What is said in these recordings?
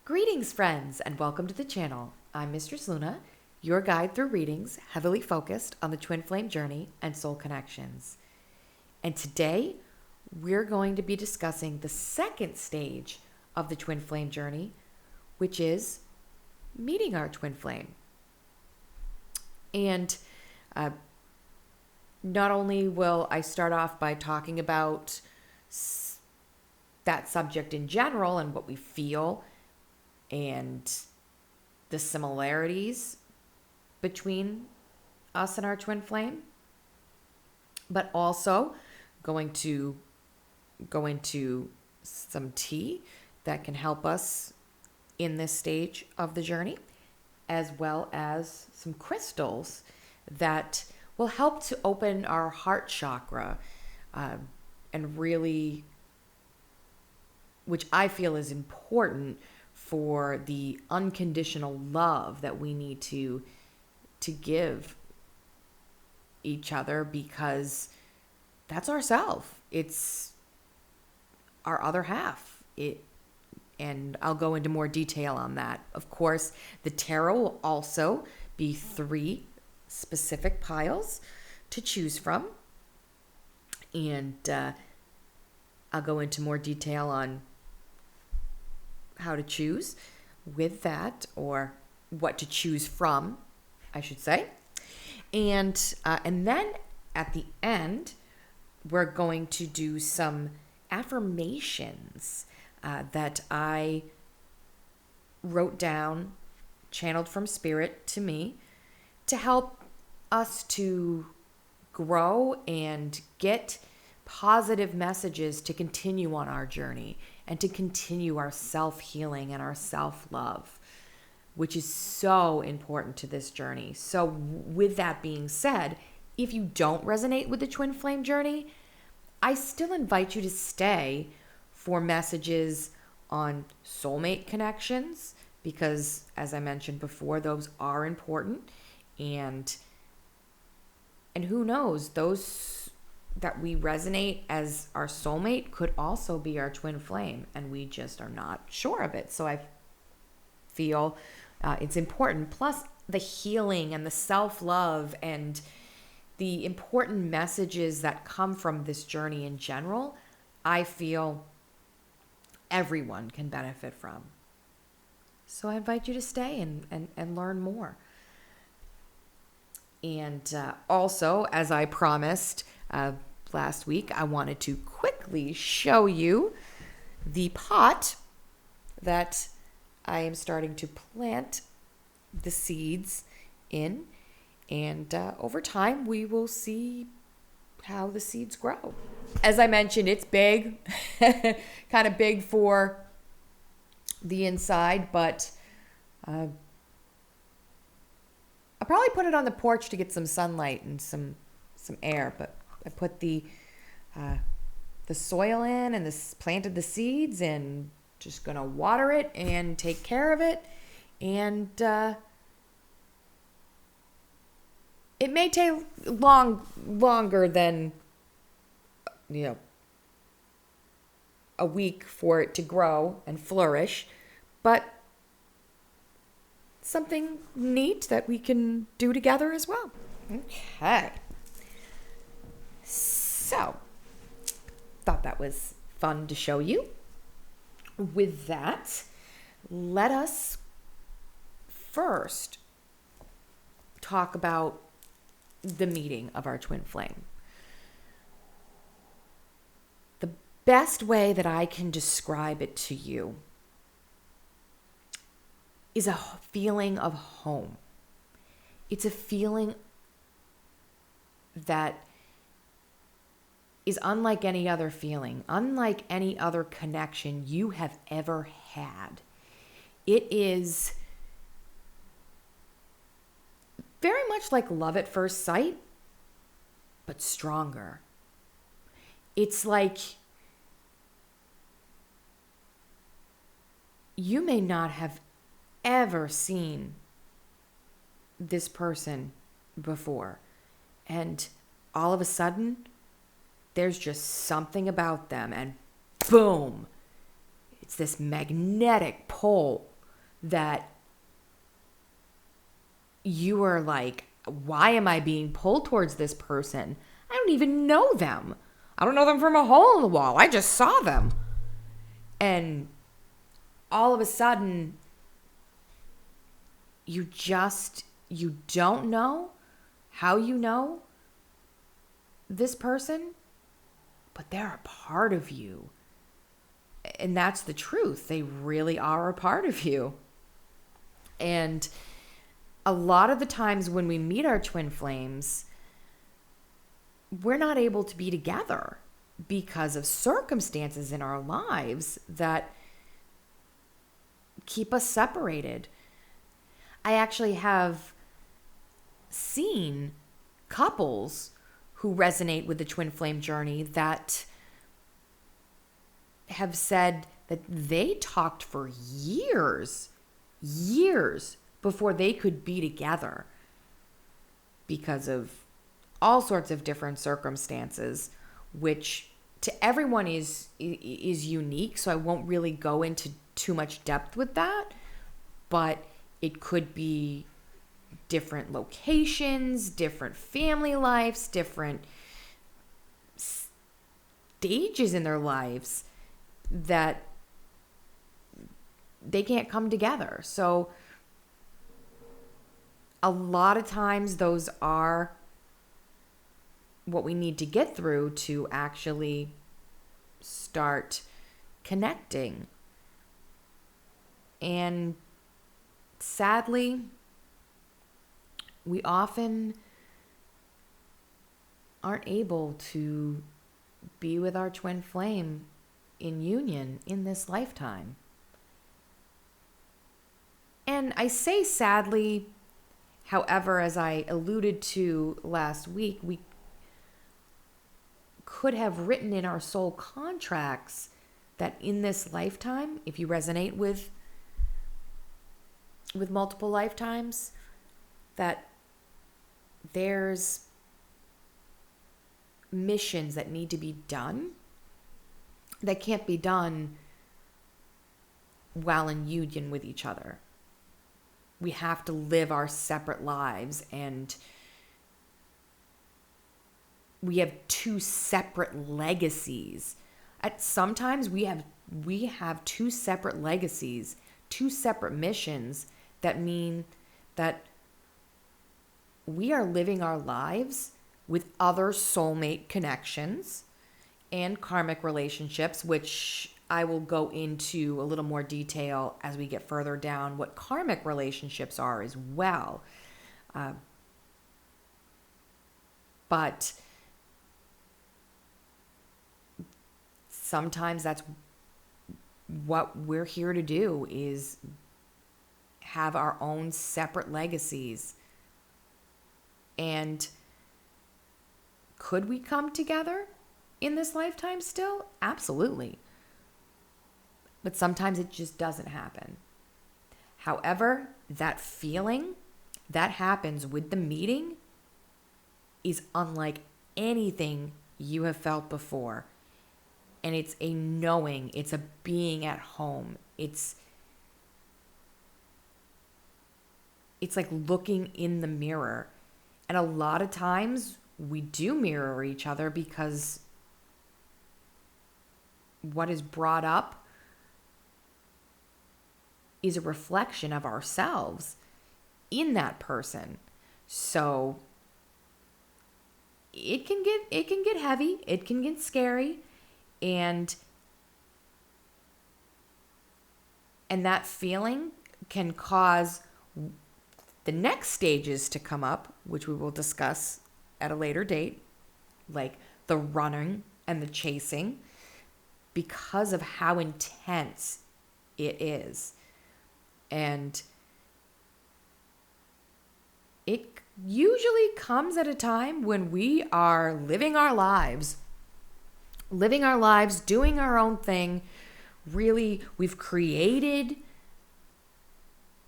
Greetings, friends, and welcome to the channel. I'm Mistress Luna, your guide through readings heavily focused on the twin flame journey and soul connections. And today, we're going to be discussing the second stage of the twin flame journey, which is meeting our twin flame. And not only will I start off by talking about that subject in general and what we feel and the similarities between us and our twin flame, but also going to go into some tea that can help us in this stage of the journey, as well as some crystals that will help to open our heart chakra and really, which I feel is important for the unconditional love that we need to give each other, because that's ourself. It's our other half. And I'll go into more detail on that. Of course, the tarot will also be 3 specific piles to choose from. And I'll go into more detail on how to choose with that, or what to choose from, I should say. And then at the end, we're going to do some affirmations that I wrote down, channeled from spirit to me, to help us to grow and get positive messages to continue on our journey and to continue our self-healing and our self-love, which is so important to this journey. So with that being said, if you don't resonate with the twin flame journey, I still invite you to stay for messages on soulmate connections, because as I mentioned before, those are important. And who knows, those that we resonate as our soulmate could also be our twin flame, and we just are not sure of it. So I feel it's important. Plus the healing and the self-love and the important messages that come from this journey in general, I feel everyone can benefit from. So I invite you to stay and learn more. And also, as I promised last week, I wanted to quickly show you the pot that I am starting to plant the seeds in. And over time, we will see how the seeds grow. As I mentioned, it's big, kind of big for the inside, but I'll probably put it on the porch to get some sunlight and some air. But I put the soil in and planted the seeds, and just gonna water it and take care of it. And it may take longer than a week for it to grow and flourish, but something neat that we can do together as well. Okay. So, thought that was fun to show you. With that, let us first talk about the meeting of our twin flame. The best way that I can describe it to you is a feeling of home. It's a feeling that is unlike any other feeling, unlike any other connection you have ever had. It is very much like love at first sight, but stronger. It's like you may not have ever seen this person before, and all of a sudden, there's just something about them, and boom, it's this magnetic pull that you are like, why am I being pulled towards this person? I don't even know them. I don't know them from a hole in the wall. I just saw them. And all of a sudden, you don't know how you know this person, but they're a part of you. And that's the truth. They really are a part of you. And a lot of the times when we meet our twin flames, we're not able to be together because of circumstances in our lives that keep us separated. I actually have seen couples who resonate with the twin flame journey that have said that they talked for years before they could be together because of all sorts of different circumstances, which to everyone is unique. So I won't really go into too much depth with that, but it could be different locations, different family lives, different stages in their lives that they can't come together. So a lot of times those are what we need to get through to actually start connecting. And sadly, we often aren't able to be with our twin flame in union in this lifetime. And I say sadly, however, as I alluded to last week, we could have written in our soul contracts that in this lifetime, if you resonate with multiple lifetimes, that there's missions that need to be done that can't be done while in union with each other. We have to live our separate lives, and we have two separate legacies. Sometimes we have two separate legacies, two separate missions that mean that we are living our lives with other soulmate connections and karmic relationships, which I will go into a little more detail as we get further down what karmic relationships are as well. But sometimes that's what we're here to do, is have our own separate legacies. And could we come together in this lifetime still? Absolutely. But sometimes it just doesn't happen. However, that feeling that happens with the meeting is unlike anything you have felt before. And it's a knowing, it's a being at home. It's like looking in the mirror. And a lot of times we do mirror each other because what is brought up is a reflection of ourselves in that person. So it can get heavy, it can get scary, and that feeling can cause the next stages to come up, which we will discuss at a later date, like the running and the chasing, because of how intense it is. And it usually comes at a time when we are living our lives, doing our own thing. Really, we've created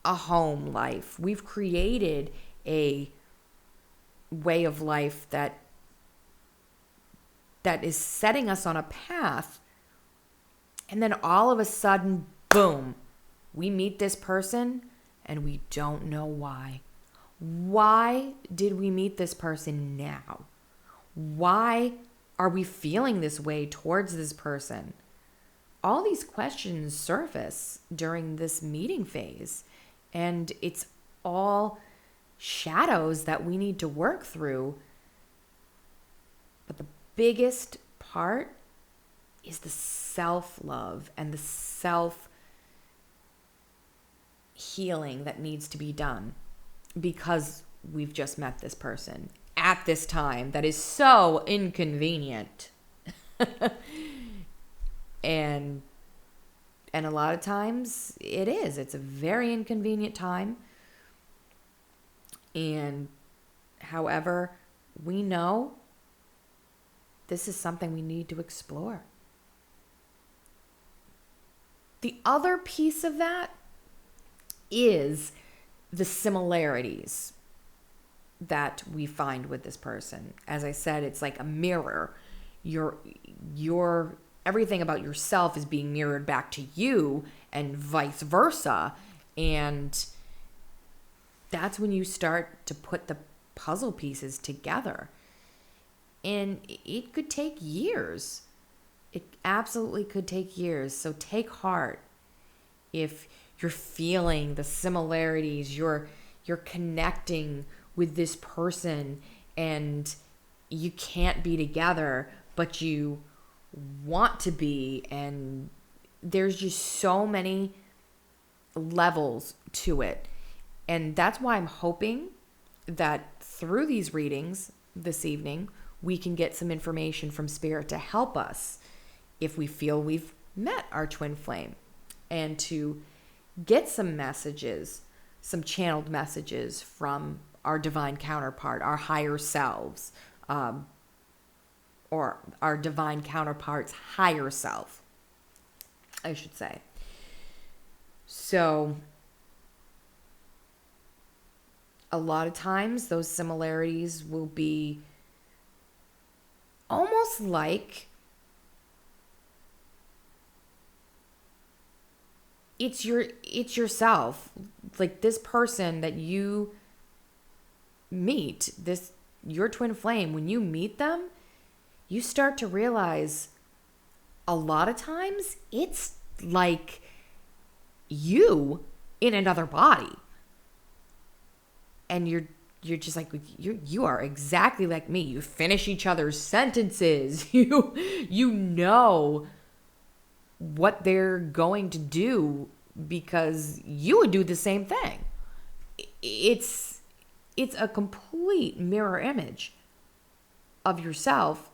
a home life. We've created a way of life that is setting us on a path. And then all of a sudden, boom, We meet this person and we don't know why. Why did we meet this person now? Why are we feeling this way towards this person? All these questions surface during this meeting phase, and it's all shadows that we need to work through. But the biggest part is the self-love and the self-healing that needs to be done because we've just met this person at this time that is so inconvenient. and a lot of times it's a very inconvenient time. And however, we know this is something we need to explore. The other piece of that is the similarities that we find with this person. As I said, it's like a mirror. Your everything about yourself is being mirrored back to you and vice versa. And that's when you start to put the puzzle pieces together. And it could take years. It absolutely could take years. So take heart if you're feeling the similarities, you're connecting with this person and you can't be together, but you want to be. And there's just so many levels to it. And that's why I'm hoping that through these readings this evening, we can get some information from Spirit to help us if we feel we've met our twin flame, and to get some messages, some channeled messages from our divine counterpart, our higher selves, or our divine counterpart's higher self, I should say. So a lot of times those similarities will be almost like it's yourself. Like this person that you meet, your twin flame, when you meet them, you start to realize a lot of times it's like you in another body. And you're just like, you are exactly like me. You finish each other's sentences. You know what they're going to do because you would do the same thing. It's a complete mirror image of yourself.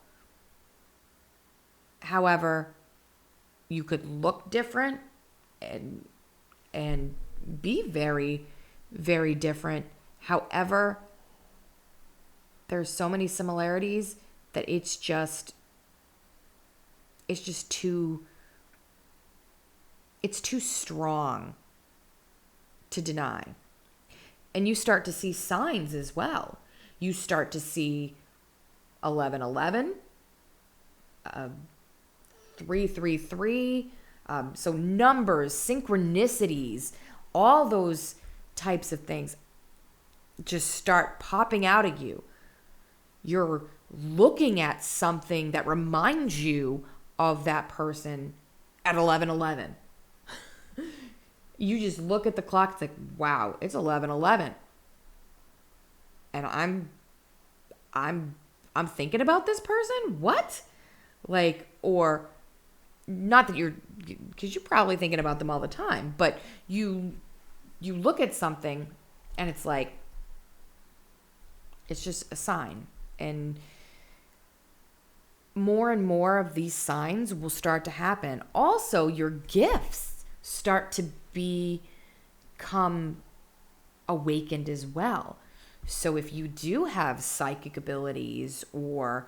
However, you could look different and be very, very different. However, there's so many similarities that it's just too strong to deny. And you start to see signs as well. You start to see 1111, 333, so numbers, synchronicities, all those types of things just start popping out at you. You're looking at something that reminds you of that person at 11:11. You just look at the clock, it's like, wow, it's 11:11. And I'm thinking about this person? What? Like, or not that because you're probably thinking about them all the time, but you look at something and it's like, it's just a sign. And more of these signs will start to happen. Also, your gifts start to become awakened as well. So if you do have psychic abilities or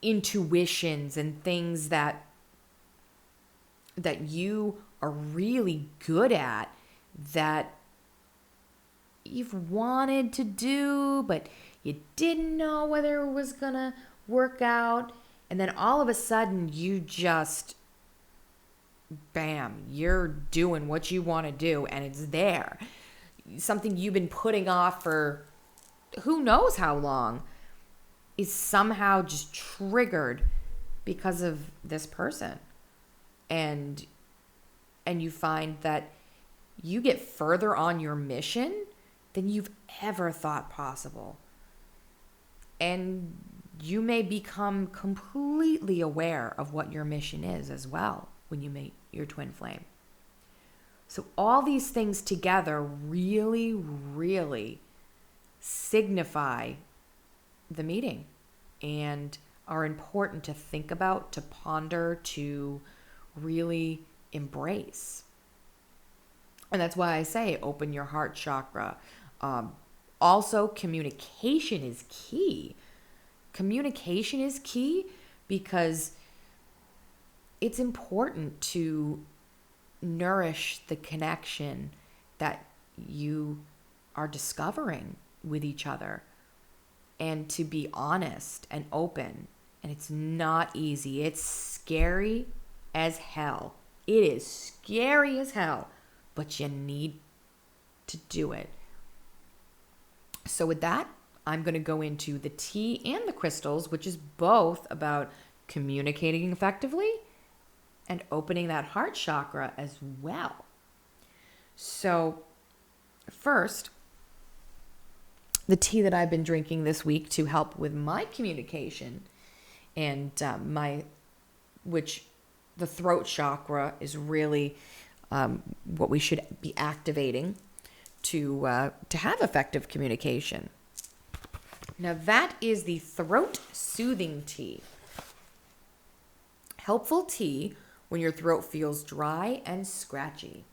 intuitions and things that you are really good at, that you've wanted to do, but you didn't know whether it was gonna work out, and then all of a sudden you just bam, you're doing what you want to do and it's there. Something you've been putting off for who knows how long is somehow just triggered because of this person. And you find that you get further on your mission than you've ever thought possible. And you may become completely aware of what your mission is as well when you meet your twin flame. So all these things together really, really signify the meeting and are important to think about, to ponder, to really embrace. And that's why I say open your heart chakra. Also, communication is key. Communication is key because it's important to nourish the connection that you are discovering with each other and to be honest and open. And it's not easy. It's scary as hell. It is scary as hell, but you need to do it. So with that, I'm going to go into the tea and the crystals, which is both about communicating effectively and opening that heart chakra as well. So first, the tea that I've been drinking this week to help with my communication and which the throat chakra is really what we should be activating to have effective communication. Now that is the throat soothing tea. Helpful tea when your throat feels dry and scratchy.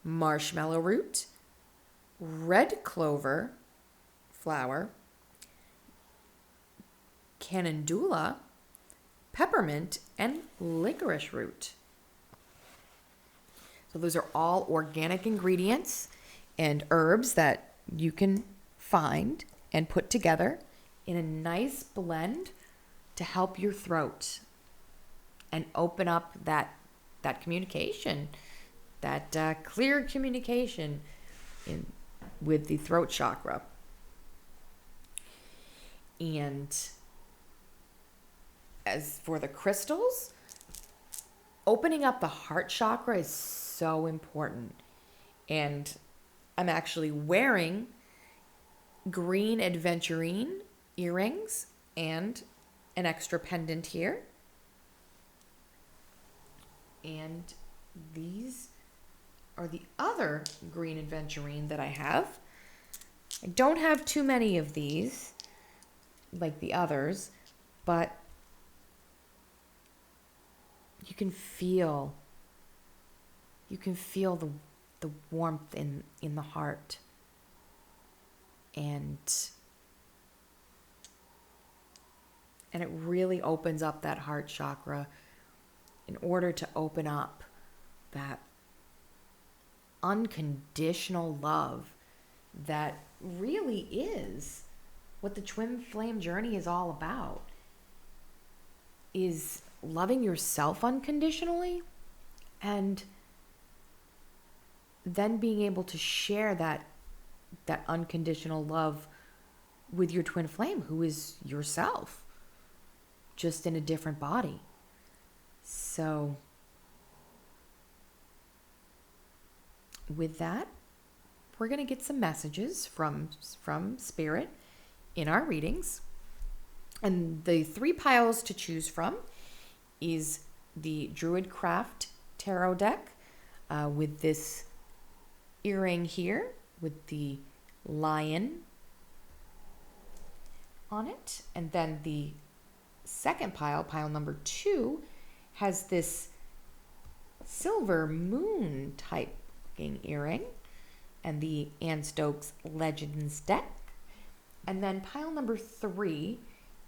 Marshmallow root, red clover flower, calendula, peppermint, and licorice root. So those are all organic ingredients and herbs that you can find and put together in a nice blend to help your throat and open up that communication, that clear communication with the throat chakra. And as for the crystals, opening up the heart chakra is so important. And I'm actually wearing green aventurine earrings and an extra pendant here. And these are the other green aventurine that I have. I don't have too many of these like the others, but you can feel the warmth in the heart. And it really opens up that heart chakra in order to open up that unconditional love that really is what the twin flame journey is all about, is loving yourself unconditionally and then being able to share that unconditional love with your twin flame, who is yourself, just in a different body. So with that, we're going to get some messages from Spirit in our readings. And the 3 piles to choose from is the Druidcraft Tarot deck with this earring here with the lion on it. And then the second pile number 2, has this silver moon type earring and the Anne Stokes Legends deck. And then pile number 3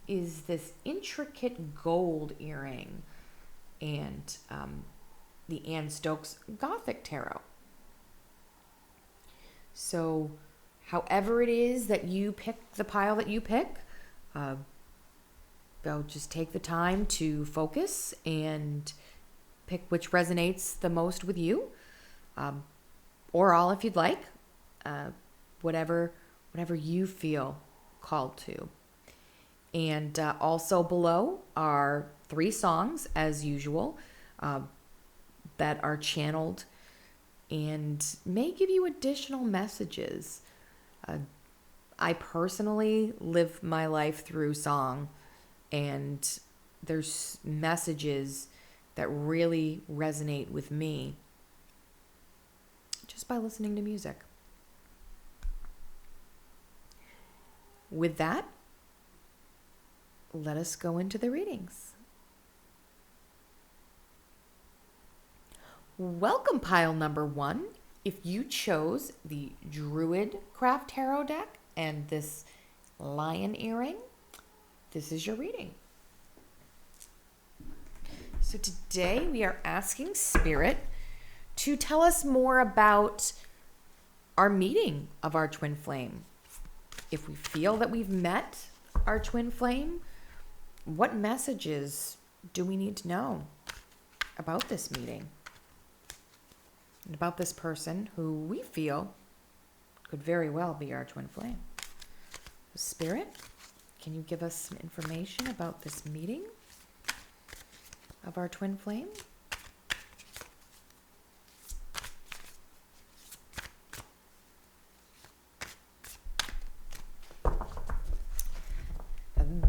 is this intricate gold earring and the Anne Stokes Gothic Tarot. So however it is that you pick the pile that you pick, just take the time to focus and pick which resonates the most with you, or all if you'd like, whatever you feel called to. And also below are 3 songs, as usual, that are channeled and may give you additional messages. I personally live my life through song, and there's messages that really resonate with me just by listening to music. With that, let us go into the readings. Welcome, pile number 1. If you chose the Druid Craft Tarot deck and this lion earring, this is your reading. So today we are asking Spirit to tell us more about our meeting of our twin flame. If we feel that we've met our twin flame, what messages do we need to know about this meeting? And about this person who we feel could very well be our twin flame. Spirit, can you give us some information about this meeting of our twin flame?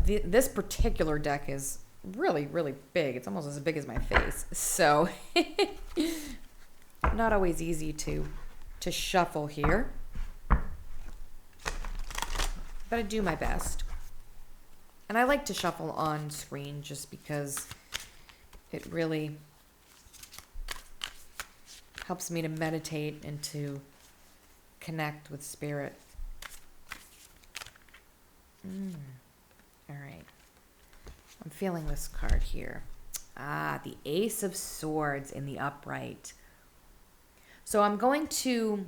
This particular deck is really, really big. It's almost as big as my face. So not always easy to shuffle here, but I do my best. And I like to shuffle on screen just because it really helps me to meditate and to connect with Spirit. All right. I'm feeling this card here. The Ace of Swords in the upright. So I'm going to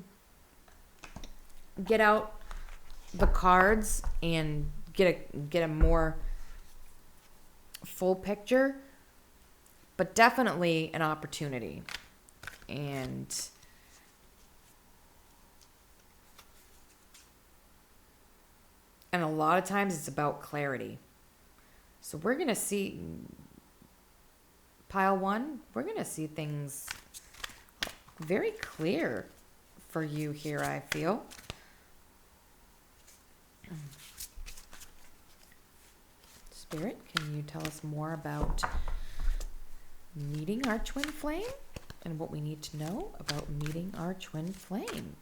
get out the cards and get a more full picture, but definitely an opportunity. And a lot of times it's about clarity. So we're going to see, pile 1, we're going to see things very clear for you here, I feel. Spirit, can you tell us more about meeting our twin flame and what we need to know about meeting our twin flame?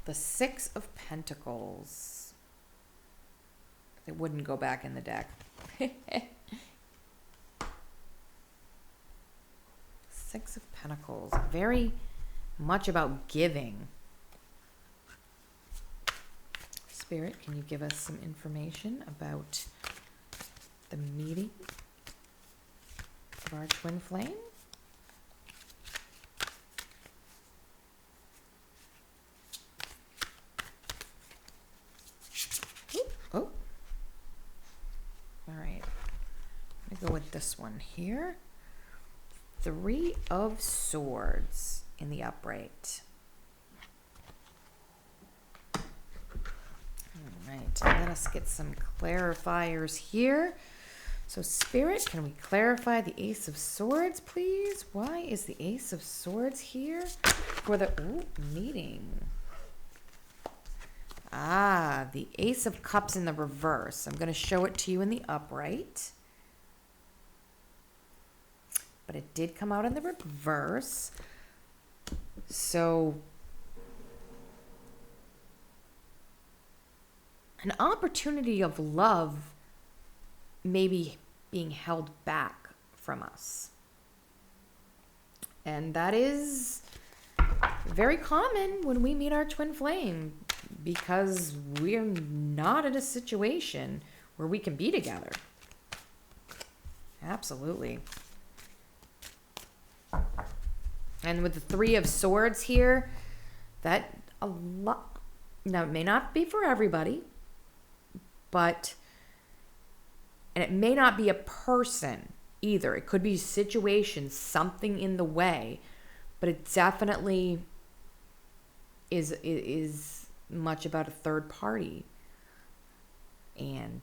The 6 of Pentacles. It wouldn't go back in the deck. 6 of Pentacles. Very much about giving. Spirit, can you give us some information about the meeting of our twin flame? Oh, all right. I'm gonna go with this one here. 3 of Swords in the upright. All right, let us get some clarifiers here. So Spirit, can we clarify the Ace of Swords, please? Why is the Ace of Swords here for the meeting? The Ace of Cups in the reverse. I'm going to show it to you in the upright. But it did come out in the reverse. So, an opportunity of love maybe being held back from us. And that is very common when we meet our twin flame, because we're not in a situation where we can be together. Absolutely. And with the Three of Swords here, that a lot, now it may not be for everybody, but, and it may not be a person either. It could be situations, something in the way, but it definitely is much about a third party, and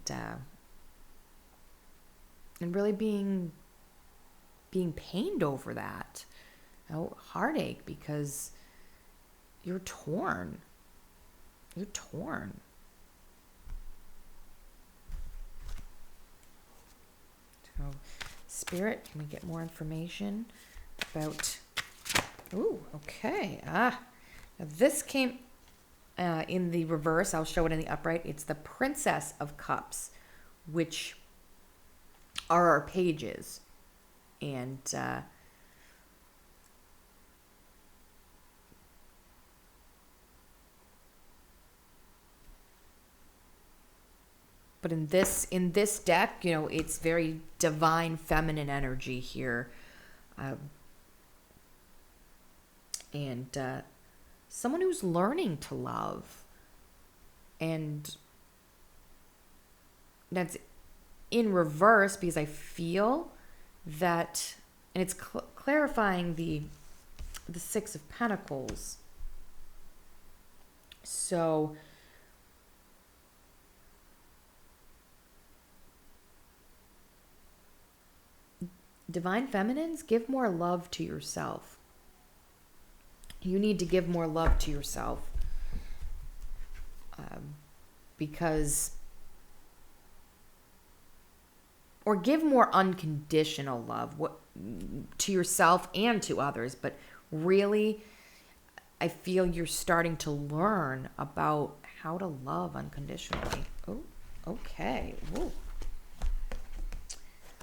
really being pained over that, heartache, because you're torn. So, Spirit, can we get more information about... Ooh, okay. Now this came in the reverse. I'll show it in the upright. It's the Princess of Cups, which are our pages. And but in this deck, you know, it's very divine feminine energy here. And someone who's learning to love. And that's in reverse, because I feel that, and it's clarifying the Six of Pentacles. So divine feminines, give more love to yourself. You need to give more love to yourself, because, or give more unconditional love to yourself and to others. But really, I feel you're starting to learn about how to love unconditionally. Oh, okay. Ooh.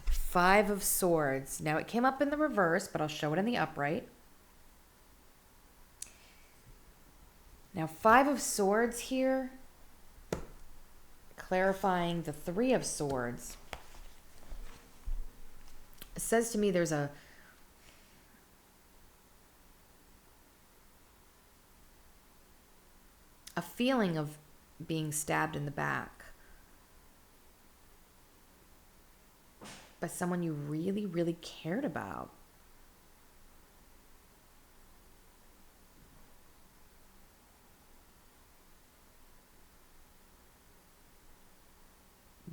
Five of Swords. Now it came up in the reverse, but I'll show it in the upright. Now, Five of Swords here, clarifying the Three of Swords. It says to me there's a feeling of being stabbed in the back by someone you really, really cared about.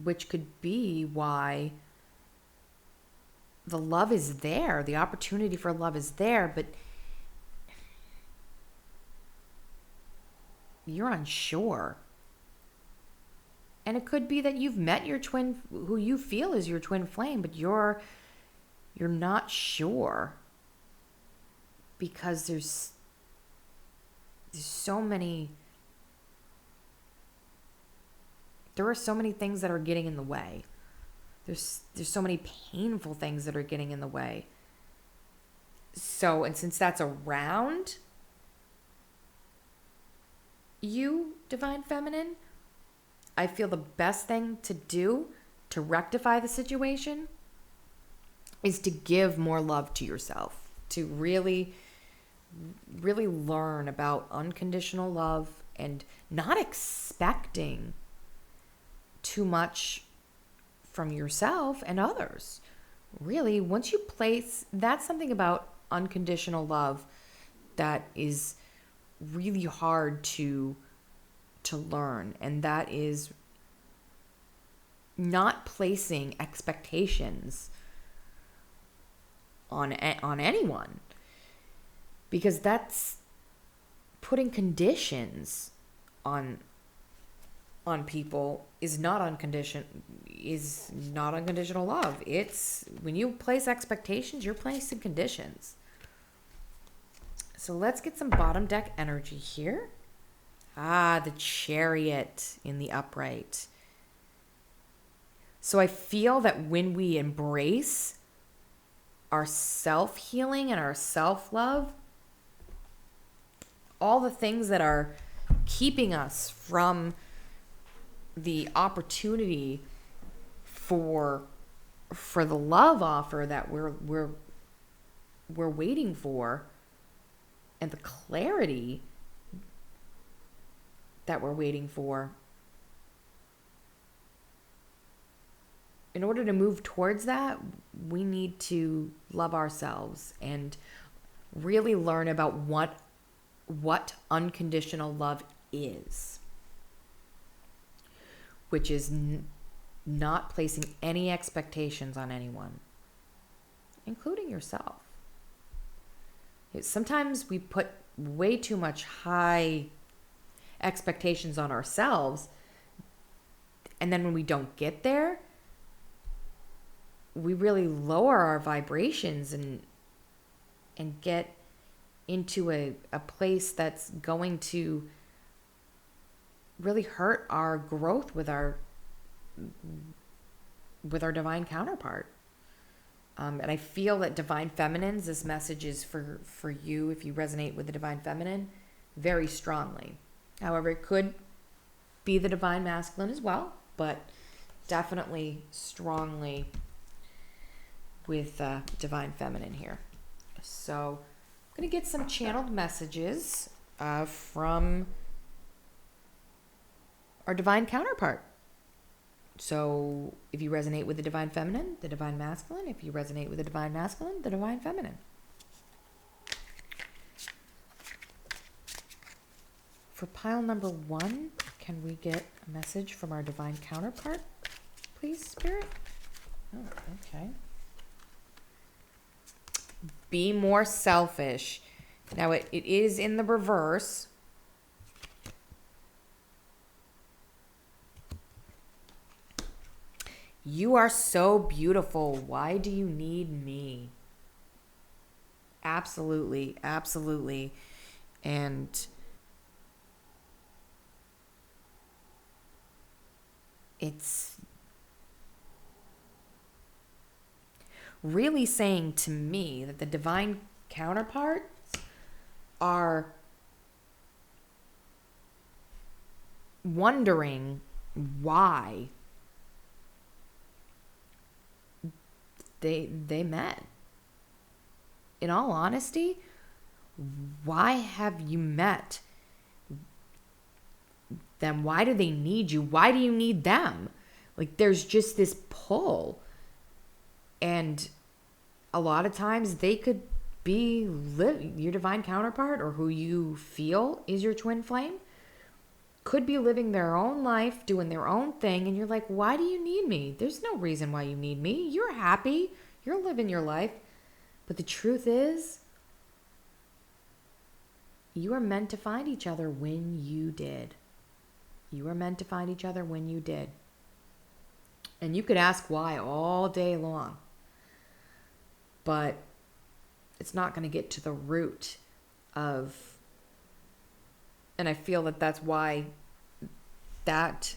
Which could be why the love is there, the opportunity for love is there, but you're unsure. And it could be that you've met your twin, who you feel is your twin flame, but you're not sure, because there's so many, there are so many things that are getting in the way. There's so many painful things that are getting in the way. So, and since that's around you, Divine Feminine, I feel the best thing to do to rectify the situation is to give more love to yourself, to really, really learn about unconditional love and not expecting too much from yourself and others. Really, once you place, that's something about unconditional love that is really hard to learn, and that is not placing expectations on anyone, because that's putting conditions on people is not unconditional love. It's when you place expectations, you're placing conditions. So let's get some bottom deck energy here. The Chariot in the upright. So I feel that when we embrace our self-healing and our self-love, all the things that are keeping us from the opportunity for the love offer that we're waiting for, and the clarity that we're waiting for, in order to move towards that, we need to love ourselves and really learn about what unconditional love is, which is not placing any expectations on anyone, including yourself. Sometimes we put way too much high expectations on ourselves, and then when we don't get there, we really lower our vibrations and get into a place that's going to really hurt our growth with our divine counterpart. And I feel that Divine Feminines, this message is for you if you resonate with the Divine Feminine very strongly. However, it could be the Divine Masculine as well, but definitely strongly with Divine Feminine here. So I'm going to get some channeled messages from our divine counterpart. So if you resonate with the Divine Feminine, the Divine Masculine. If you resonate with the Divine Masculine, the Divine Feminine. For pile number 1, can we get a message from our divine counterpart, please, Spirit? Oh, okay. Be more selfish. Now, it is in the reverse. You are so beautiful. Why do you need me? Absolutely, absolutely. And it's really saying to me that the divine counterparts are wondering why they met. In all honesty, why have you met them? Why do they need you? Why do you need them? Like, there's just this pull. And a lot of times they could be your divine counterpart, or who you feel is your twin flame, could be living their own life, doing their own thing. And you're like, why do you need me? There's no reason why you need me. You're happy. You're living your life. But the truth is, you are meant to find each other when you did. You are meant to find each other when you did. And you could ask why all day long. But it's not going to get to the root of, and I feel that that's why that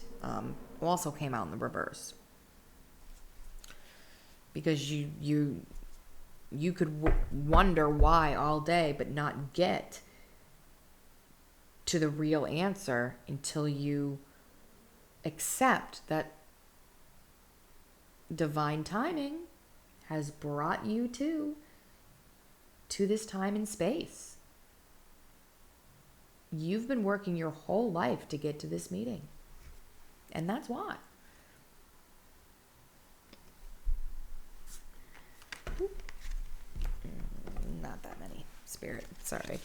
also came out in the reverse. Because you could wonder why all day, but not get to the real answer until you accept that divine timing has brought you to this time and space. You've been working your whole life to get to this meeting. And that's why. Not that many, Spirit. Sorry.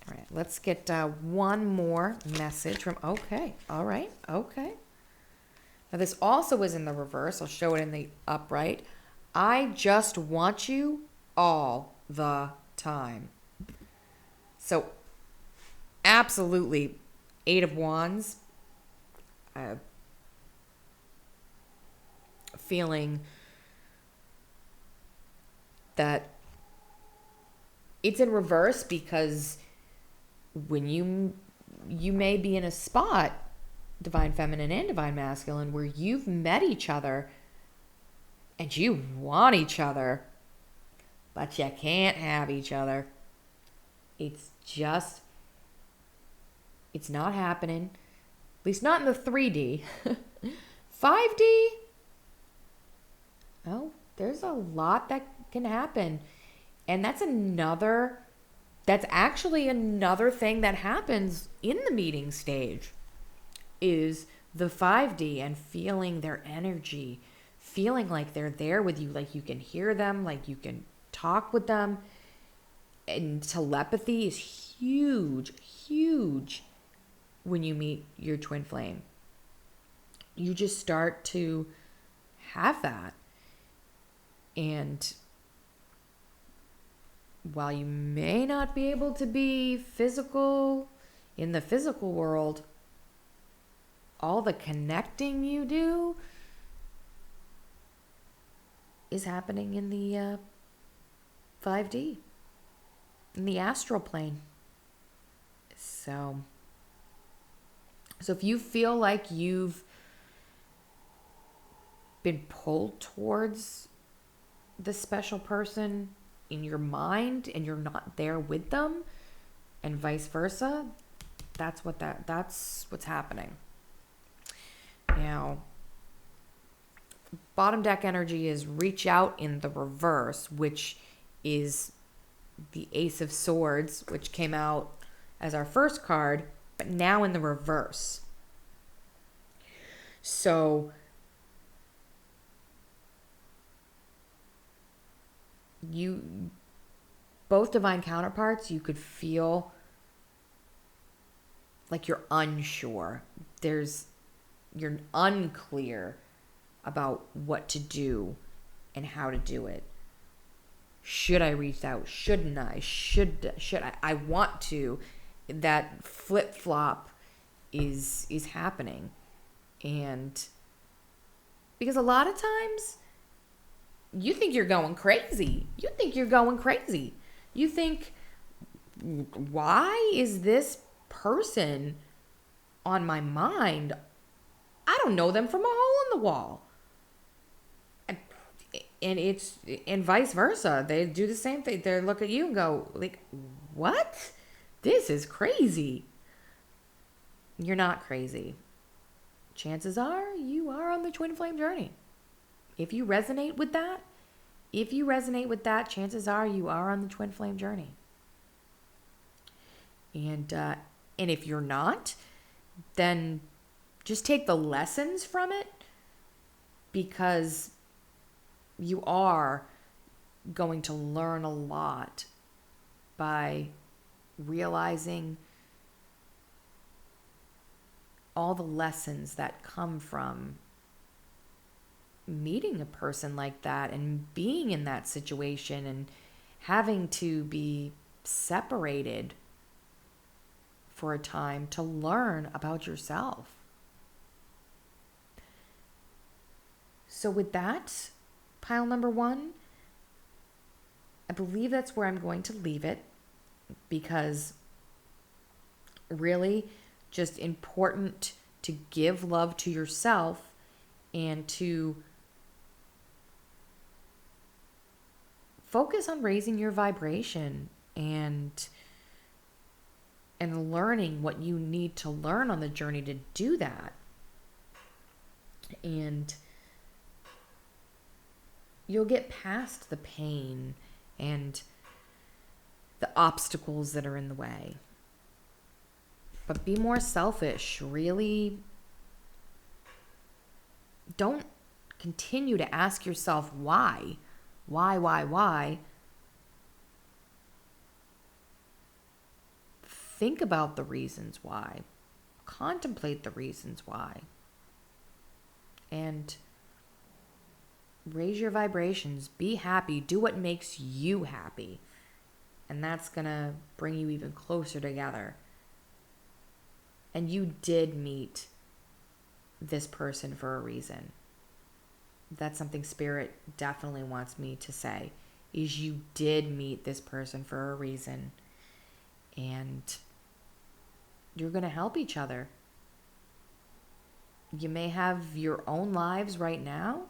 All right, let's get one more message from, okay, all right, okay. Now this also is in the reverse. I'll show it in the upright. I just want you all the time. So absolutely, 8 of Wands, feeling that it's in reverse, because when you may be in a spot, Divine Feminine and Divine Masculine, where you've met each other and you want each other, but you can't have each other. It's not happening. At least not in the 3D. 5D, oh, there's a lot that can happen. And that's actually another thing that happens in the meeting stage is the 5D and feeling their energy, feeling like they're there with you, like you can hear them, like you can talk with them. And telepathy is huge, huge when you meet your twin flame. You just start to have that. And while you may not be able to be in the physical world, all the connecting you do is happening in the 5D, in the astral plane. So if you feel like you've been pulled towards this special person in your mind and you're not there with them, and vice versa, that's what's happening. Now, bottom deck energy is reach out in the reverse, which is the Ace of Swords, which came out as our first card, but now in the reverse. So both divine counterparts, you could feel like you're unsure. You're unclear about what to do and how to do it. Should I reach out? Shouldn't I? Should I? I want to. That flip-flop is happening. And because a lot of times you think you're going crazy. You think, why is this person on my mind? I don't know them from a hole in the wall. And vice versa. They do the same thing. They look at you and go, like, what? This is crazy. You're not crazy. Chances are you are on the twin flame journey. If you resonate with that, chances are you are on the twin flame journey. And if you're not, then just take the lessons from it, because you are going to learn a lot by realizing all the lessons that come from meeting a person like that and being in that situation and having to be separated for a time to learn about yourself. So with that, pile number 1, I believe that's where I'm going to leave it, because really just important to give love to yourself and to focus on raising your vibration and learning what you need to learn on the journey to do that. And you'll get past the pain and the obstacles that are in the way. But be more selfish. Really don't continue to ask yourself why. Why? Think about the reasons why. Contemplate the reasons why. And raise your vibrations. Be happy. Do what makes you happy. And that's going to bring you even closer together. And you did meet this person for a reason. That's something Spirit definitely wants me to say, is you did meet this person for a reason. And you're going to help each other. You may have your own lives right now,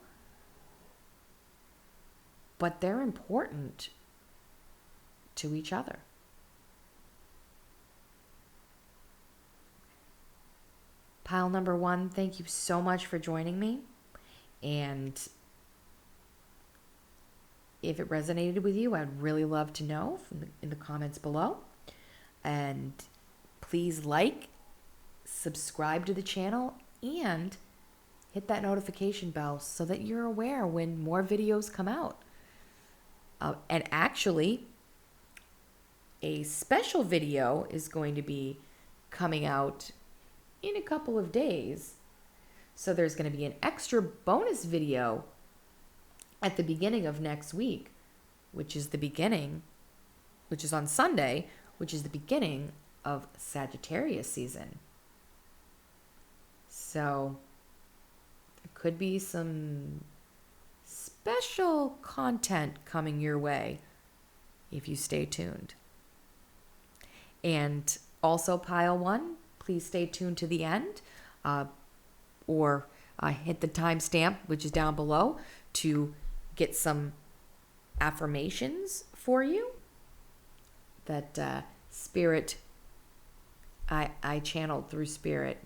but they're important. to each other. Pile number 1, thank you so much for joining me. And if it resonated with you, I'd really love to know in the comments below. And please like, subscribe to the channel, and hit that notification bell so that you're aware when more videos come out. And actually, a special video is going to be coming out in a couple of days. So there's going to be an extra bonus video at the beginning of next week, which is on Sunday, which is the beginning of Sagittarius season. So there could be some special content coming your way if you stay tuned. And also, pile 1, please stay tuned to the end, or hit the timestamp, which is down below, to get some affirmations for you that Spirit, I channeled through Spirit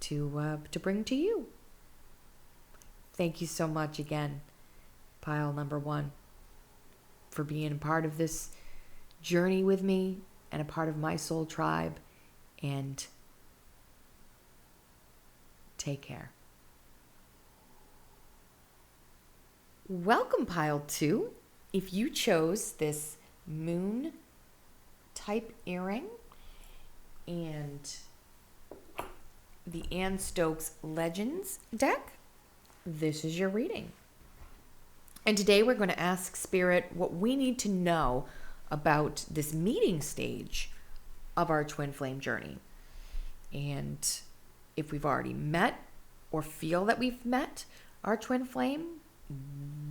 to bring to you. Thank you so much again, pile number 1, for being a part of this journey with me and a part of my soul tribe. And take care. Welcome, pile 2. If you chose this moon type earring and the Anne Stokes Legends deck, this is your reading. And today we're going to ask Spirit what we need to know about this meeting stage of our twin flame journey. And if we've already met or feel that we've met our twin flame,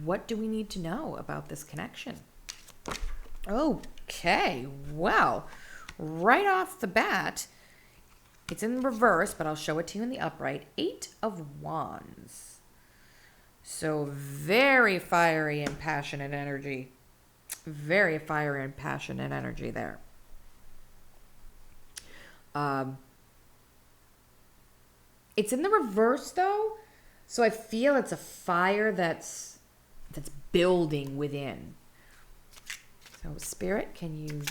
what do we need to know about this connection? Okay, well, right off the bat, it's in reverse, but I'll show it to you in the upright. 8 of Wands. So very fiery and passionate energy. Very fiery and passionate energy there. It's in the reverse though, so I feel it's a fire that's building within. So Spirit, can you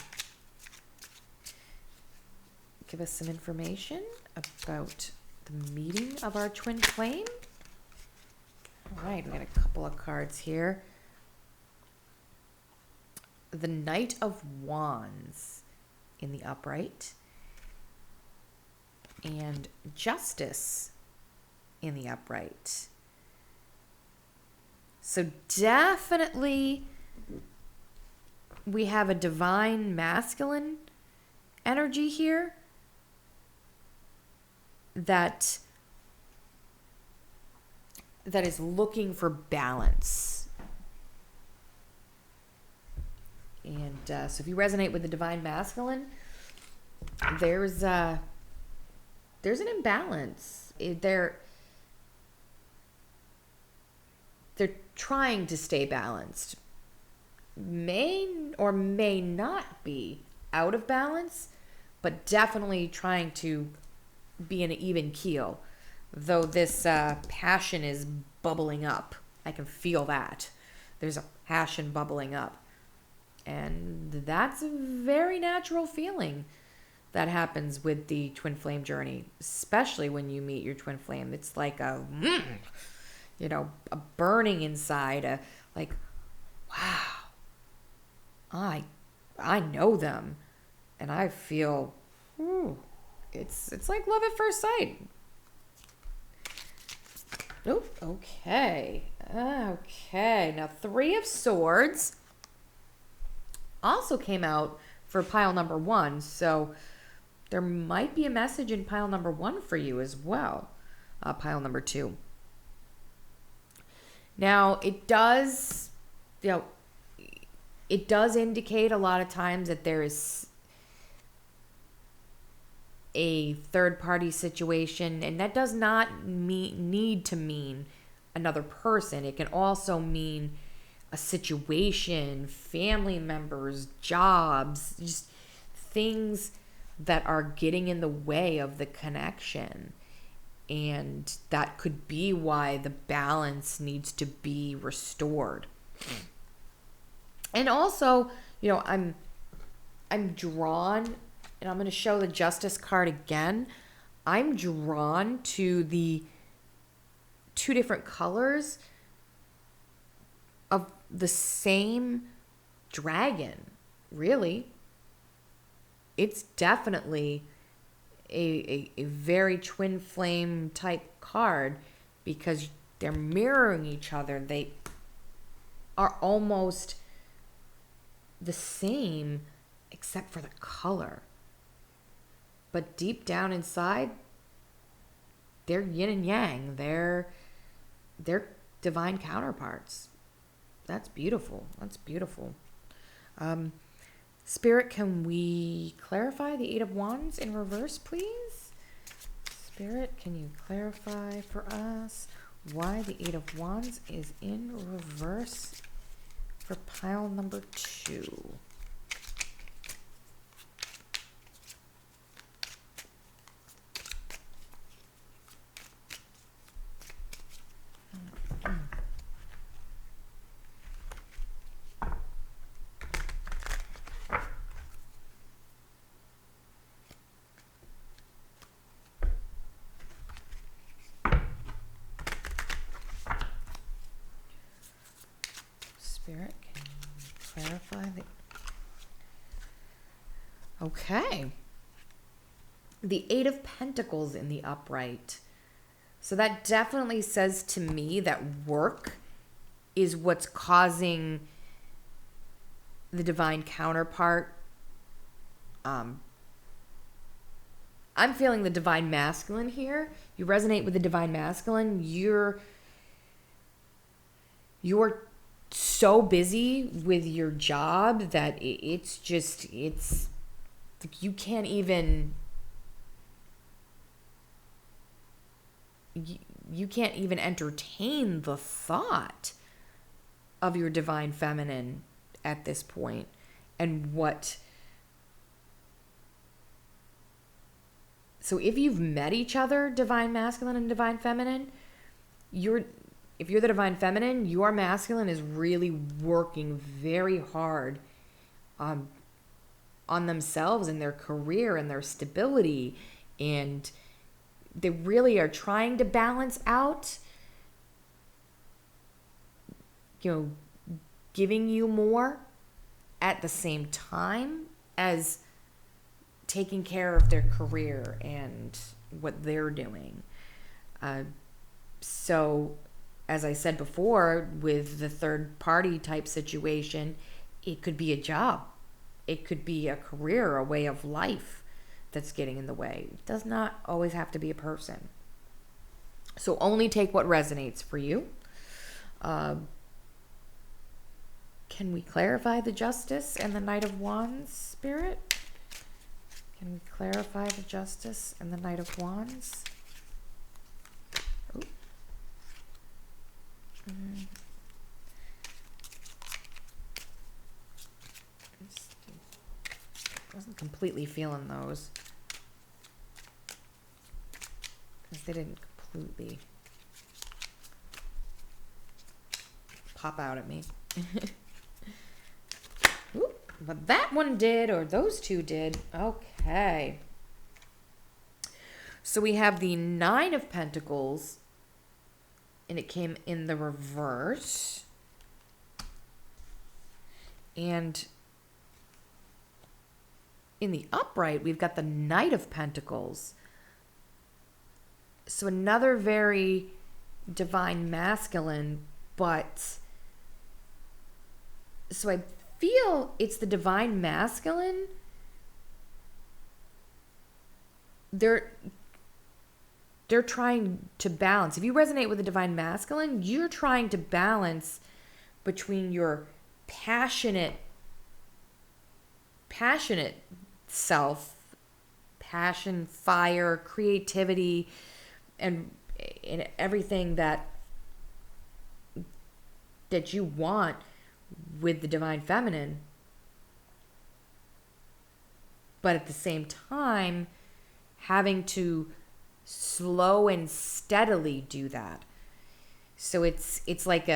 give us some information about the meeting of our twin flame? All right, we got a couple of cards here. The Knight of Wands in the upright, and Justice in the upright. So definitely we have a divine masculine energy here that is looking for balance. And so if you resonate with the divine masculine, there's an imbalance. They're trying to stay balanced. May or may not be out of balance, but definitely trying to be in an even keel. Though this passion is bubbling up. I can feel that. There's a passion bubbling up. And that's a very natural feeling that happens with the twin flame journey, especially when you meet your twin flame. It's like a burning inside, like, wow, I know them, and I feel, it's like love at first sight. Oh, okay. Now 3 of Swords also came out for pile number 1, so there might be a message in pile number 1 for you as well. Pile number 2. Now it does indicate a lot of times that there is a third-party situation, and that does not need to mean another person. It can also mean a situation, family members, jobs, just things that are getting in the way of the connection. And that could be why the balance needs to be restored. And also, I'm drawn, and I'm going to show the Justice card again. I'm drawn to the two different colors of the same dragon, really. It's definitely a very twin flame type card because they're mirroring each other. They are almost the same except for the color. But deep down inside, they're yin and yang. They're divine counterparts. That's beautiful. That's beautiful. Spirit, can we clarify the Eight of Wands in reverse, please? Spirit, can you clarify for us why the Eight of Wands is in reverse for pile number 2? Spirit, can you clarify the... Okay. The Eight of Pentacles in the upright. So that definitely says to me that work is what's causing the divine counterpart. I'm feeling the divine masculine here. You resonate with the divine masculine. You're so busy with your job that it's like you can't even entertain the thought of your divine feminine at this point. And so if you've met each other, divine masculine and divine feminine, if you're the divine feminine, your masculine is really working very hard on themselves and their career and their stability. And they really are trying to balance out, giving you more at the same time as taking care of their career and what they're doing. So, as I said before, with the third party type situation, it could be a job. It could be a career, a way of life that's getting in the way. It does not always have to be a person. So only take what resonates for you. Can we clarify the Justice and the Knight of Wands, Spirit? Can we clarify the Justice and the Knight of Wands? Wasn't completely feeling those because they didn't completely pop out at me. But that one did, or those two did. Okay. So we have the Nine of Pentacles, and it came in the reverse. And in the upright, we've got the Knight of Pentacles. So another very divine masculine, but so I feel it's the divine masculine. They're trying to balance. If you resonate with the divine masculine, you're trying to balance between your passionate self, passion, fire, creativity, and everything that you want, with the divine feminine, but at the same time having to slow and steadily do that. So it's like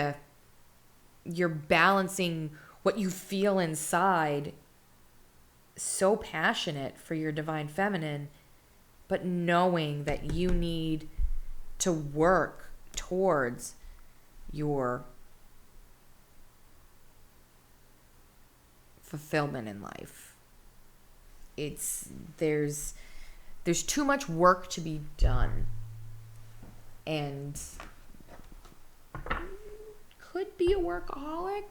you're balancing what you feel inside, so passionate for your divine feminine, but knowing that you need to work towards your fulfillment in life. There's too much work to be done, and could be a workaholic,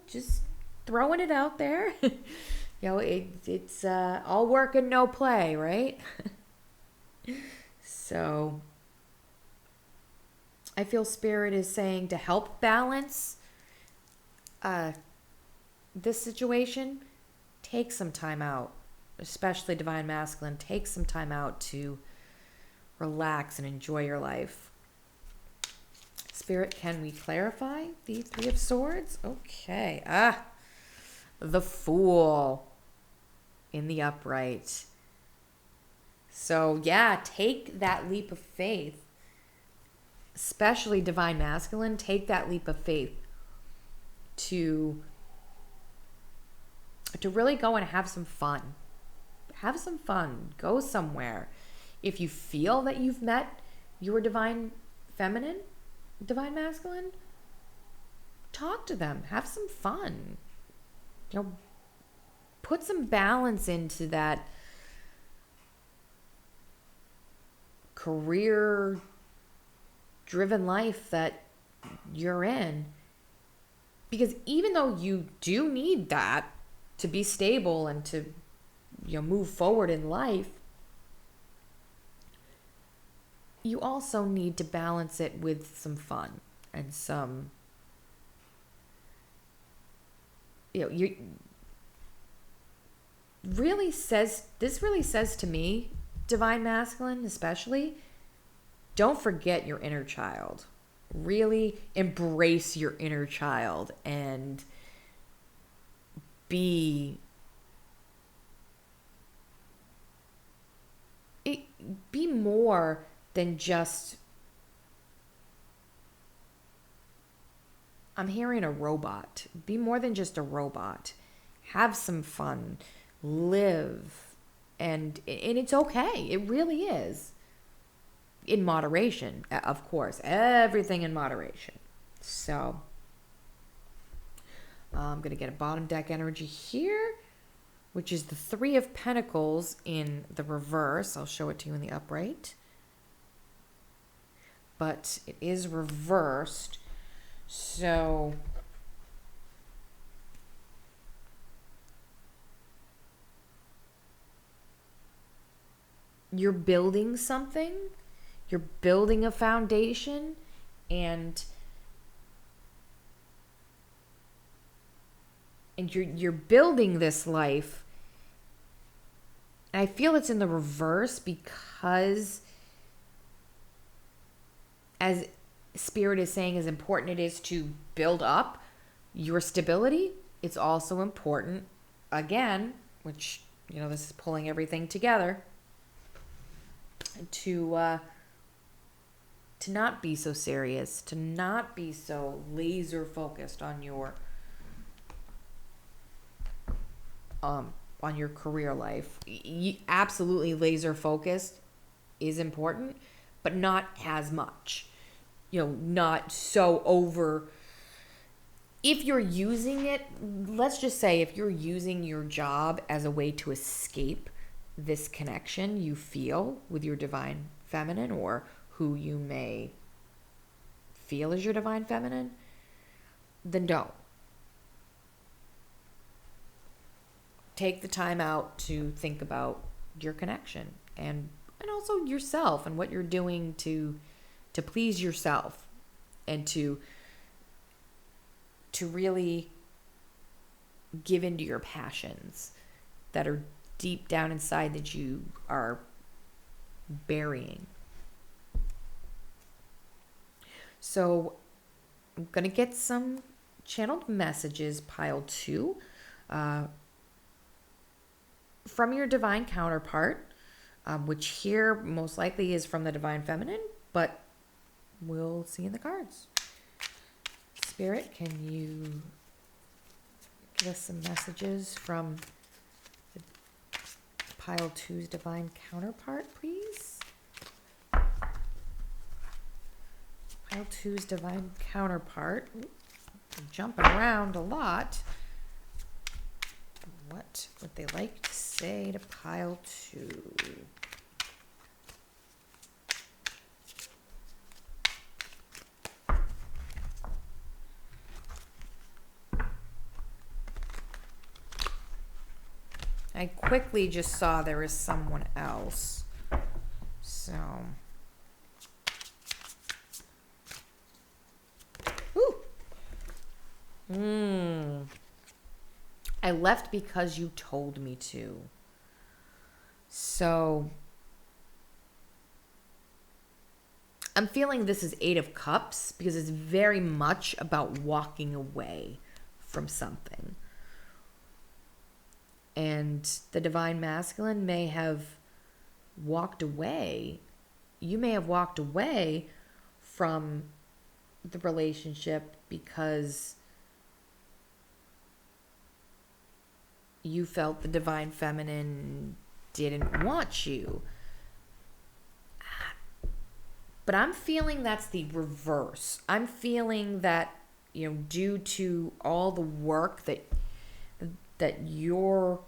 just throwing it out there. It's all work and no play, right? So I feel Spirit is saying to help balance this situation, take some time out, especially divine masculine, take some time out to relax and enjoy your life. Spirit, can we clarify the Three of Swords? Okay. The Fool in the upright. So yeah, take that leap of faith, especially divine masculine. Take that leap of faith to really go and have some fun. Have some fun. Go somewhere. If you feel that you've met your divine feminine, divine masculine, talk to them. Have some fun. Put some balance into that career-driven life that you're in. Because even though you do need that to be stable and to move forward in life, you also need to balance it with some fun and some, this really says to me, divine masculine especially, don't forget your inner child. Really embrace your inner child and be more than just, I'm hearing a robot. Be more than just a robot. Have some fun. Live. And it's okay. It really is. In moderation, of course. Everything in moderation. So, I'm going to get a bottom deck energy here, which is the Three of Pentacles in the reverse. I'll show it to you in the upright. But it is reversed. So you're building something. You're building a foundation, and you're building this life. And I feel it's in the reverse because, as Spirit is saying, as important it is to build up your stability, it's also important, again, which, this is pulling everything together, to not be so serious, to not be so laser focused on your career life. Absolutely, laser focused is important, but not as much. Not so over. If you're using it, let's just say if you're using your job as a way to escape this connection you feel with your divine feminine, or who you may feel as your divine feminine, then don't. Take the time out to think about your connection and also yourself and what you're doing to please yourself, and to really give into your passions that are deep down inside that you are burying. So I'm going to get some channeled messages, pile 2, from your divine counterpart, which here most likely is from the divine feminine, but we'll see in the cards. Spirit, can you give us some messages from the pile 2's divine counterpart, please? Pile 2's divine counterpart. Ooh, jumping around a lot. What would they like to say to pile 2? I quickly just saw there is someone else. So. I left because you told me to. So. I'm feeling this is 8 of Cups because it's very much about walking away from something. And the divine masculine may have walked away. You may have walked away from the relationship because you felt the divine feminine didn't want you. But I'm feeling that's the reverse. I'm feeling that, due to all the work that your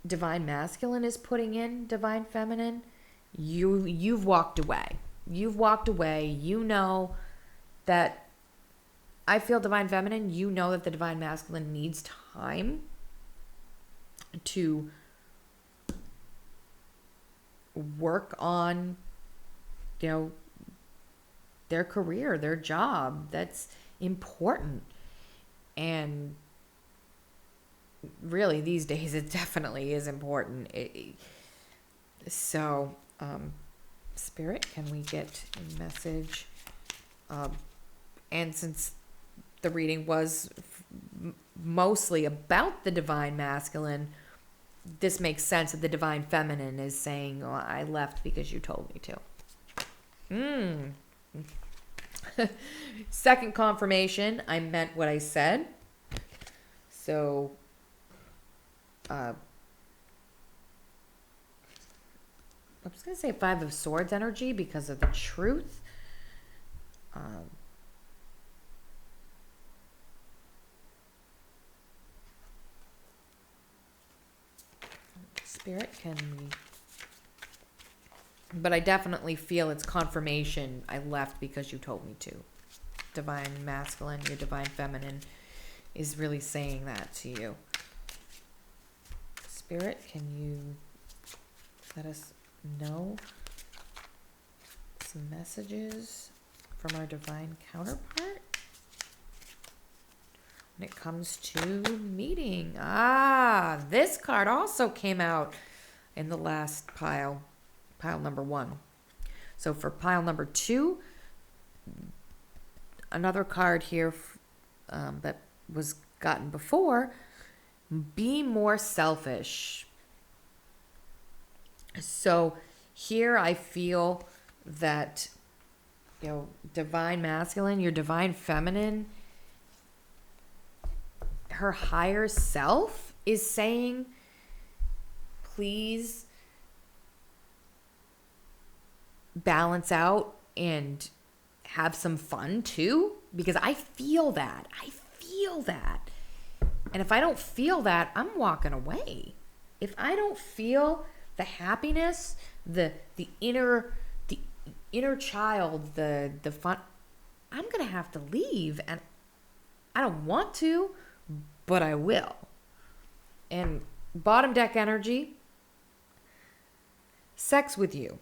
divine masculine is putting in divine feminine, you've walked away. You've walked away. You know that I feel divine feminine. You know that the divine masculine needs time to work on, their career, their job. That's important. And really, these days, it definitely is important. So, Spirit, can we get a message? And since the reading was mostly about the divine masculine, this makes sense that the divine feminine is saying, "Oh, I left because you told me to." Second confirmation, I meant what I said. So, I was going to say 5 of Swords energy because of the truth. Spirit, can we... But I definitely feel it's confirmation. I left because you told me to. Divine masculine, your divine feminine is really saying that to you. Spirit, can you let us know some messages from our divine counterpart when it comes to meeting? This card also came out in the last pile number 1. So for pile number 2, another card here that was gotten before, be more selfish. So here I feel that, divine masculine, your divine feminine, her higher self is saying, please balance out and have some fun too, because I feel that. And if I don't feel that, I'm walking away. If I don't feel the happiness, the inner child, the fun, I'm going to have to leave. And I don't want to, but I will. And bottom deck energy, sex with you,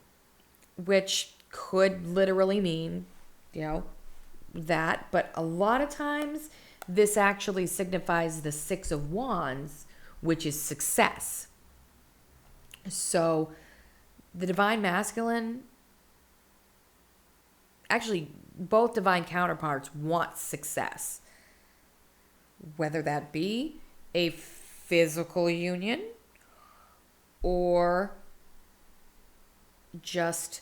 which could literally mean, that. But a lot of times this actually signifies the 6 of Wands, which is success. So the divine masculine, actually both divine counterparts want success, whether that be a physical union or just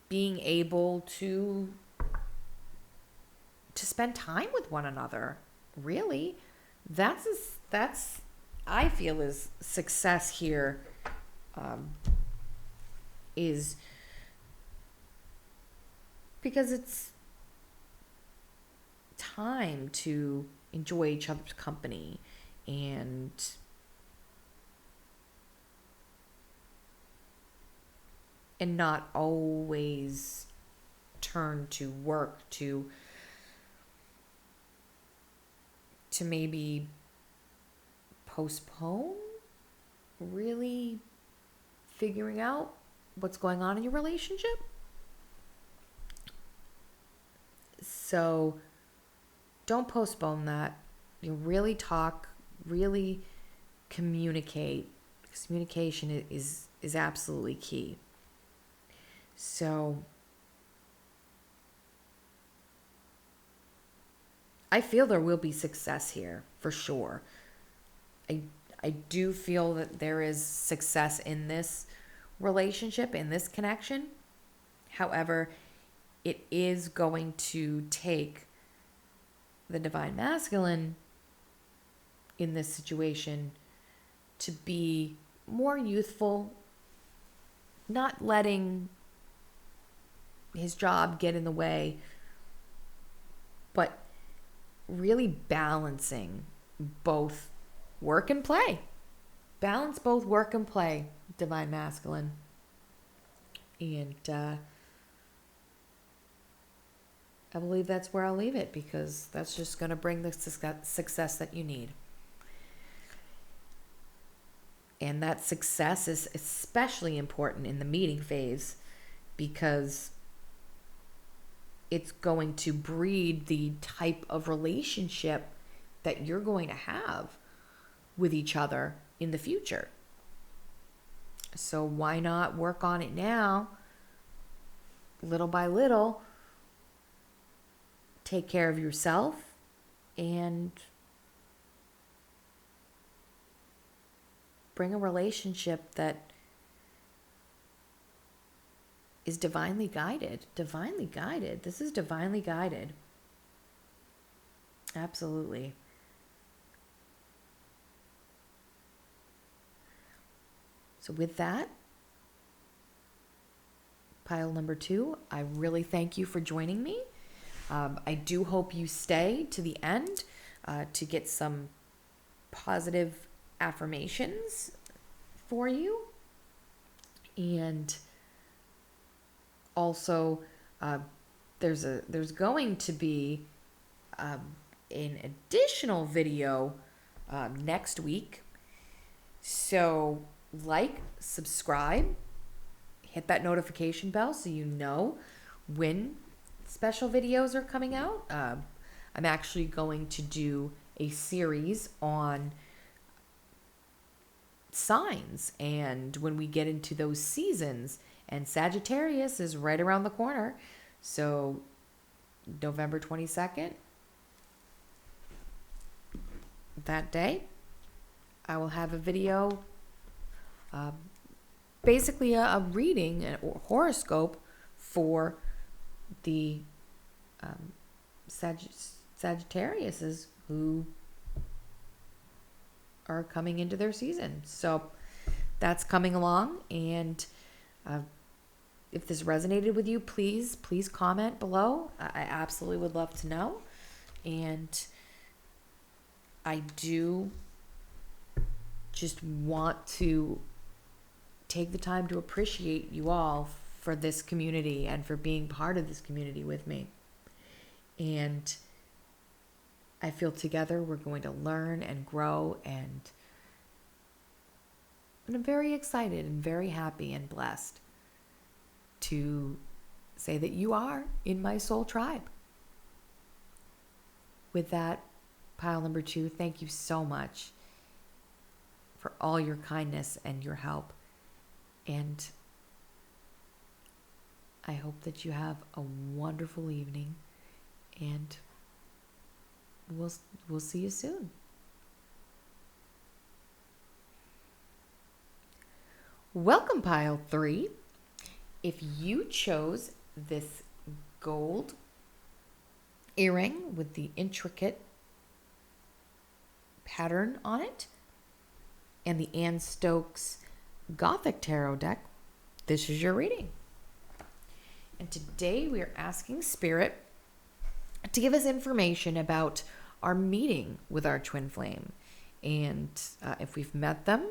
being able to spend time with one another. Really, that's I feel is success here. Is because it's time to enjoy each other's company and not always turn to work to maybe postpone really figuring out what's going on in your relationship. So don't postpone that. You really talk, really communicate, because communication is absolutely key. So I feel there will be success here for sure. I do feel that there is success in this relationship, in this connection. However, it is going to take the divine masculine in this situation to be more youthful, not letting his job get in the way, but really balancing both work and play. Balance both work and play, divine masculine. And I believe that's where I'll leave it, because that's just going to bring the success that you need. And that success is especially important in the meeting phase, because it's going to breed the type of relationship that you're going to have with each other in the future. So why not work on it now, little by little, take care of yourself, and bring a relationship that is divinely guided. Divinely guided. This is divinely guided. Absolutely. So with that, pile number 2, I really thank you for joining me. I do hope you stay to the end to get some positive affirmations for you. And also, there's going to be an additional video next week. So subscribe, hit that notification bell so you know when special videos are coming out. I'm actually going to do a series on signs, and when we get into those seasons, and Sagittarius is right around the corner. So November 22nd, that day, I will have a video, basically a reading, a horoscope for the Sagittariuses who are coming into their season. So that's coming along, and if this resonated with you, please comment below. I absolutely would love to know. And I do just want to take the time to appreciate you all for this community and for being part of this community with me. And I feel together we're going to learn and grow, and I'm very excited and very happy and blessed to say that you are in my soul tribe. With that, pile number 2, thank you so much for all your kindness and your help. And I hope that you have a wonderful evening, and we'll see you soon. Welcome, pile 3. If you chose this gold earring with the intricate pattern on it and the Anne Stokes Gothic Tarot deck, this is your reading. And today we are asking Spirit to give us information about our meeting with our twin flame, and if we've met them,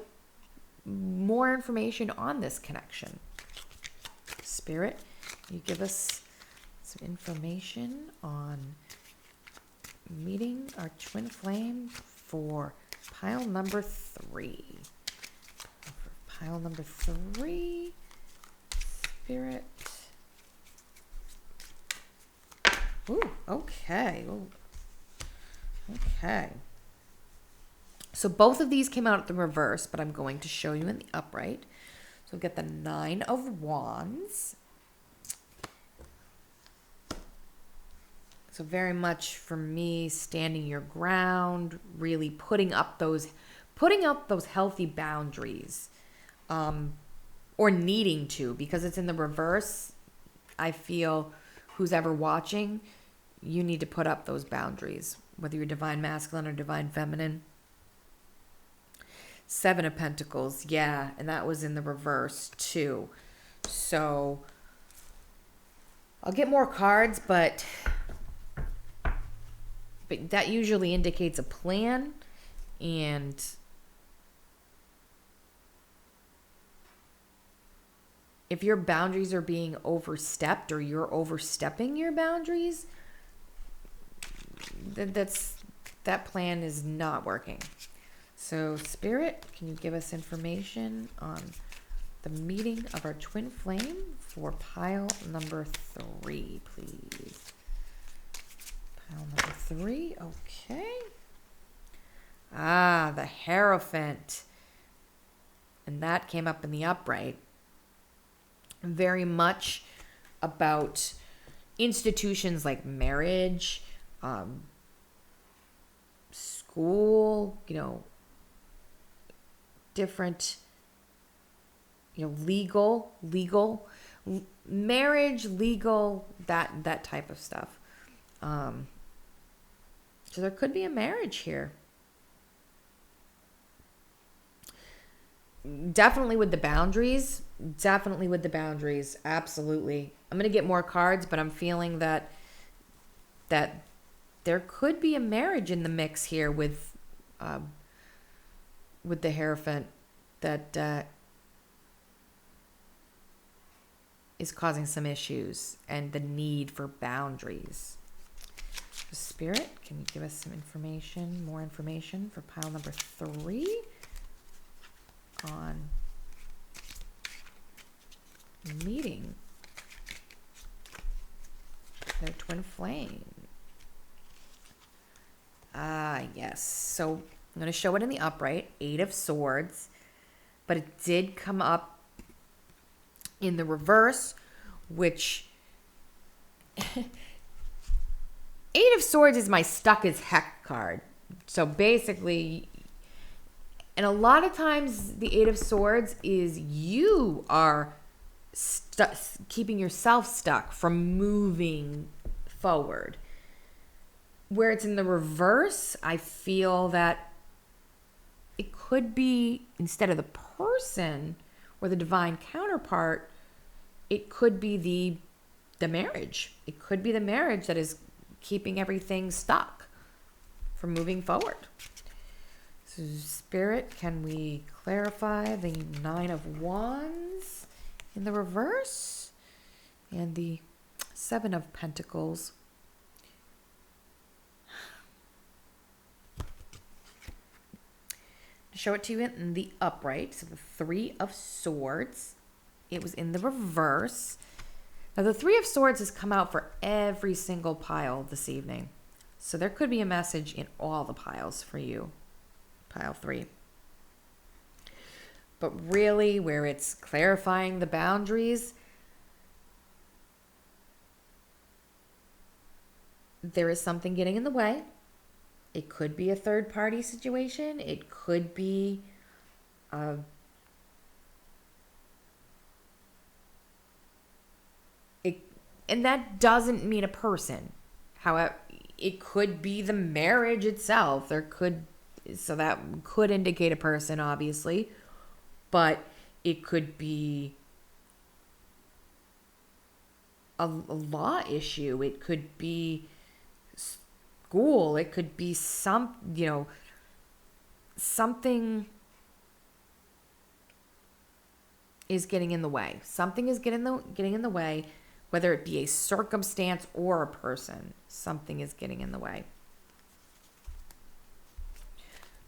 more information on this connection. Spirit, you give us some information on meeting our twin flame for pile number 3. For pile number 3, Spirit. Ooh, okay. Ooh. Okay. So both of these came out at the reverse, but I'm going to show you in the upright. So we've got the 9 of Wands. So very much for me, standing your ground, really putting up those healthy boundaries, or needing to, because it's in the reverse. I feel who's ever watching, you need to put up those boundaries, whether you're divine masculine or divine feminine. 7 of Pentacles, yeah, and that was in the reverse too. So I'll get more cards, but that usually indicates a plan, and if your boundaries are being overstepped or you're overstepping your boundaries, that plan is not working. So Spirit, can you give us information on the meeting of our twin flame for pile number 3, please? Pile number 3, okay. The Hierophant. And that came up in the upright. Very much about institutions like marriage, school, different, legal, marriage, legal, that type of stuff. So there could be a marriage here. Definitely with the boundaries. Absolutely. I'm going to get more cards, but I'm feeling that there could be a marriage in the mix here with the Hierophant that is causing some issues and the need for boundaries. Spirit, can you give us some information, more information for pile number 3 on meeting their twin flame? Yes. So I'm going to show it in the upright, 8 of Swords, but it did come up in the reverse, which 8 of Swords is my stuck as heck card. So basically, and a lot of times the 8 of Swords is you are keeping yourself stuck from moving forward. Where it's in the reverse, I feel that it could be, instead of the person or the divine counterpart, it could be the marriage. It could be the marriage that is keeping everything stuck from moving forward. So Spirit, can we clarify the 9 of Wands in the reverse and the 7 of Pentacles? Show it to you in the upright. So the 3 of Swords, it was in the reverse. Now the 3 of Swords has come out for every single pile this evening. So there could be a message in all the piles for you, pile 3. But really, where it's clarifying the boundaries, there is something getting in the way. It could be a third party situation. It could be and that doesn't mean a person. However, it could be the marriage itself. So that could indicate a person, obviously, but it could be a law issue. It could be school. It could be something is getting in the way. Something is getting in the way, whether it be a circumstance or a person. Something is getting in the way.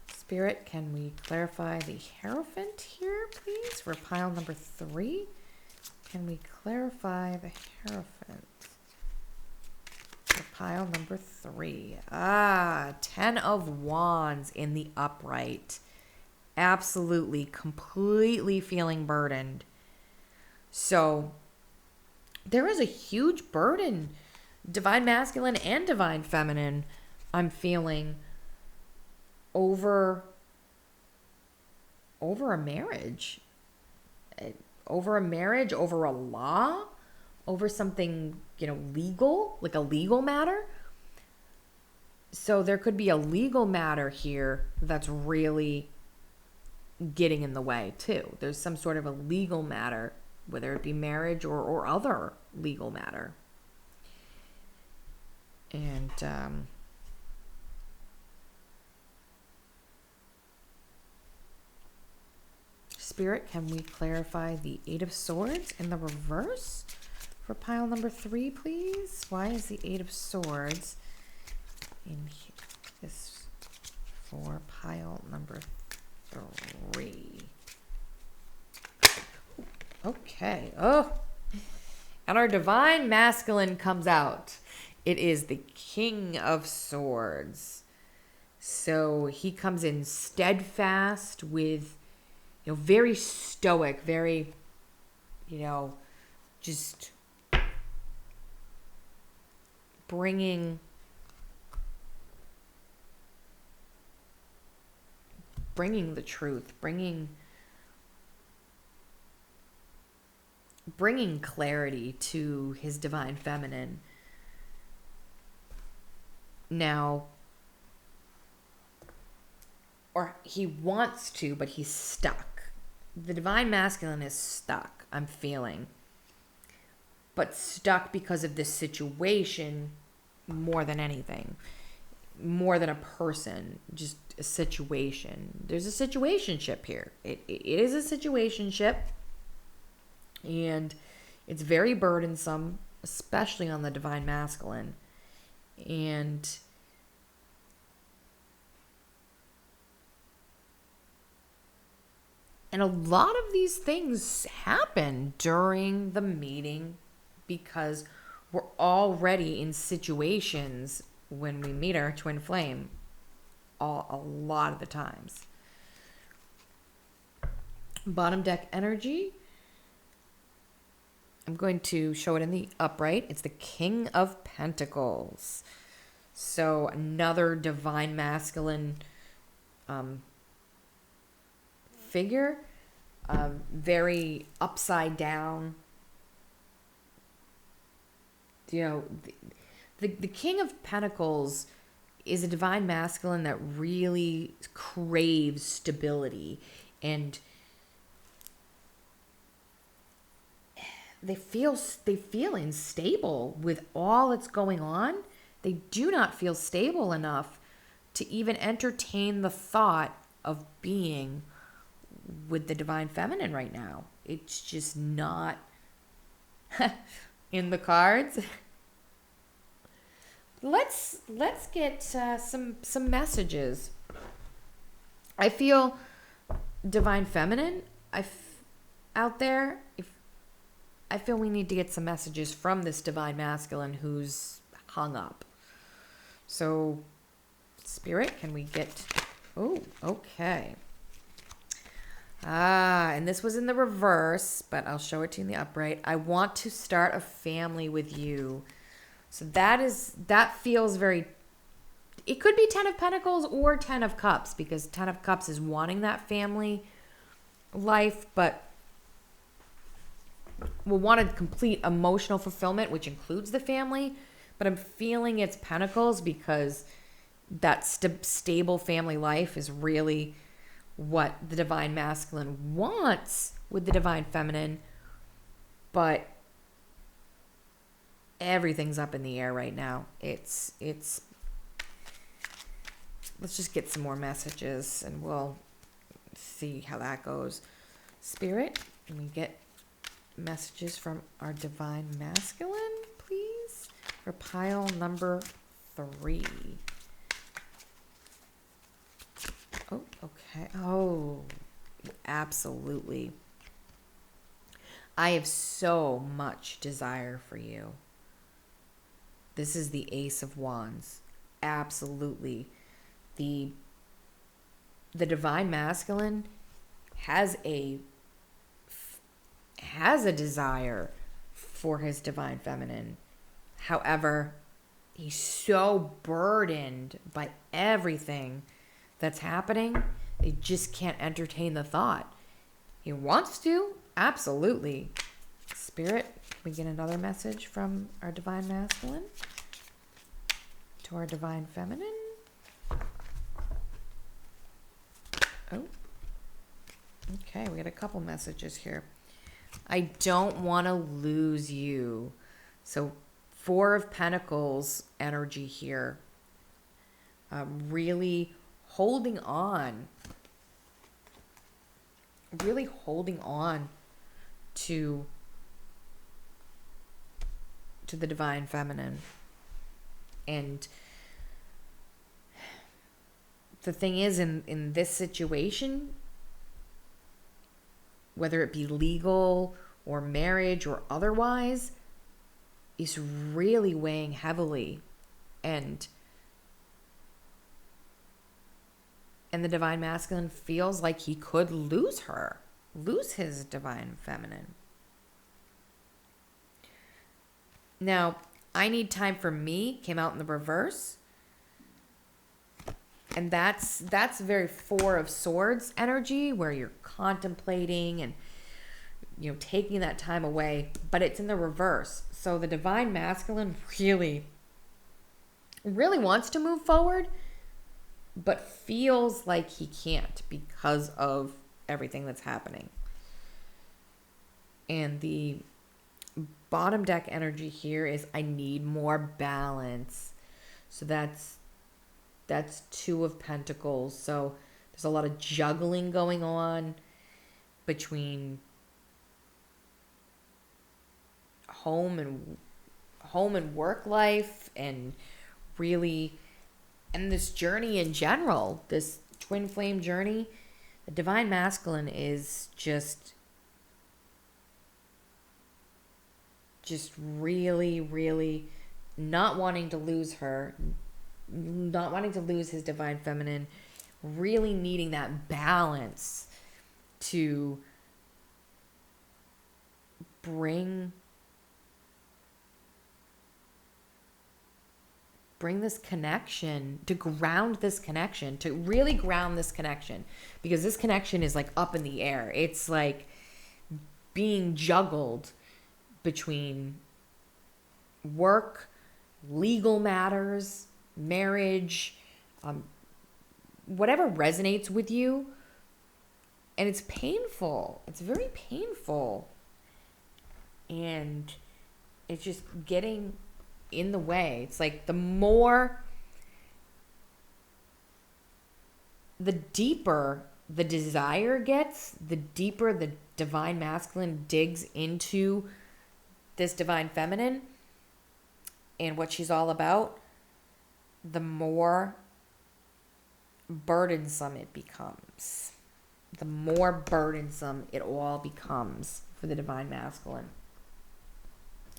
Spirit, can we clarify the Hierophant here, please, for pile number 3? Can we clarify the Hierophant for pile number 3? 10 of Wands in the upright. Absolutely, completely feeling burdened. So there is a huge burden, divine masculine and divine feminine, I'm feeling over a marriage. Over a marriage, over a law, over something, legal, like a legal matter. So there could be a legal matter here that's really getting in the way too. There's some sort of a legal matter, whether it be marriage or other legal matter. And Spirit, can we clarify the 8 of Swords in the reverse for pile number 3, please? Why is the 8 of Swords in this for pile number 3? Okay. Oh, and our divine masculine comes out. It is the King of Swords. So he comes in steadfast with, very stoic, very, just bringing the truth, bringing clarity to his divine feminine. Now, or he wants to, but he's stuck. The divine masculine is stuck, I'm feeling. But stuck because of this situation more than anything. More than a person, just a situation. There's a situationship here. It is a situationship. And it's very burdensome, especially on the divine masculine. And a lot of these things happen during the meeting because we're already in situations when we meet our twin flame a lot of the times. Bottom deck energy. I'm going to show it in the upright. It's the King of Pentacles. So another divine masculine figure, very upside down. The King of Pentacles is a divine masculine that really craves stability, and they feel unstable with all that's going on. They do not feel stable enough to even entertain the thought of being with the divine feminine right now. It's just not in the cards. Let's get some messages. I feel divine feminine out there. I feel we need to get some messages from this divine masculine who's hung up. So, Spirit, can we get... Oh, okay. And this was in the reverse, but I'll show it to you in the upright. I want to start a family with you. So that feels very, it could be 10 of Pentacles or 10 of Cups, because 10 of Cups is wanting that family life, but will want a complete emotional fulfillment, which includes the family. But I'm feeling it's Pentacles, because that stable family life is really what the Divine Masculine wants with the Divine Feminine. But everything's up in the air right now. It's let's just get some more messages and we'll see how that goes. Spirit, can we get messages from our Divine Masculine, please? For pile number 3. Oh, okay. Oh, absolutely. I have so much desire for you. This is the Ace of Wands. Absolutely. The Divine Masculine has a desire for his Divine Feminine. However, he's so burdened by everything that's happening, he just can't entertain the thought. He wants to, absolutely. Spirit, can we get another message from our Divine Masculine to our Divine Feminine? Oh, okay, we got a couple messages here. I don't want to lose you. So 4 of Pentacles energy here. Really holding on. Really holding on to the Divine Feminine. And the thing is, in this situation, whether it be legal or marriage or otherwise, is really weighing heavily. And the Divine Masculine feels like he could lose his Divine Feminine. Now, I Need Time for Me came out in the reverse. And that's very 4 of Swords energy, where you're contemplating and, taking that time away, but it's in the reverse. So the Divine Masculine really, really wants to move forward, but feels like he can't because of everything that's happening. And the bottom deck energy here is I need more balance. So that's 2 of Pentacles. So there's a lot of juggling going on between home and work life, and really, and this journey in general, this twin flame journey. The Divine Masculine is just really, really not wanting to lose her, not wanting to lose his Divine Feminine, really needing that balance to bring this connection, to ground this connection, to really ground this connection, because this connection is like up in the air. It's like being juggled between work, legal matters, marriage, whatever resonates with you. And it's painful. It's very painful. And it's just getting in the way. It's like the deeper the desire gets, the deeper the Divine Masculine digs into this Divine Feminine and what she's all about, the more burdensome it becomes. The more burdensome it all becomes for the Divine Masculine.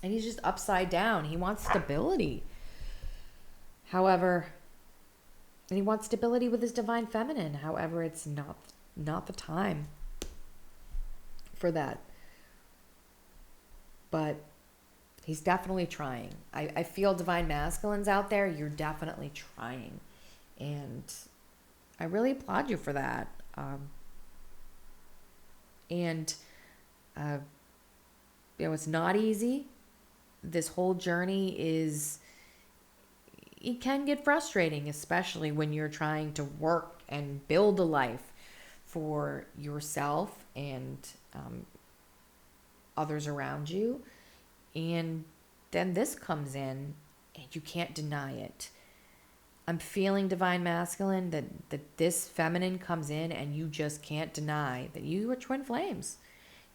And he's just upside down. He wants stability. However, and he wants stability with his Divine Feminine. However, it's not the time for that. But He's definitely trying. I feel divine masculines out there. You're definitely trying. And I really applaud you for that. And, uh, it's not easy. This whole journey it can get frustrating, especially when you're trying to work and build a life for yourself and others around you. And then this comes in and you can't deny it. I'm feeling divine masculine that this feminine comes in and you just can't deny that you are twin flames.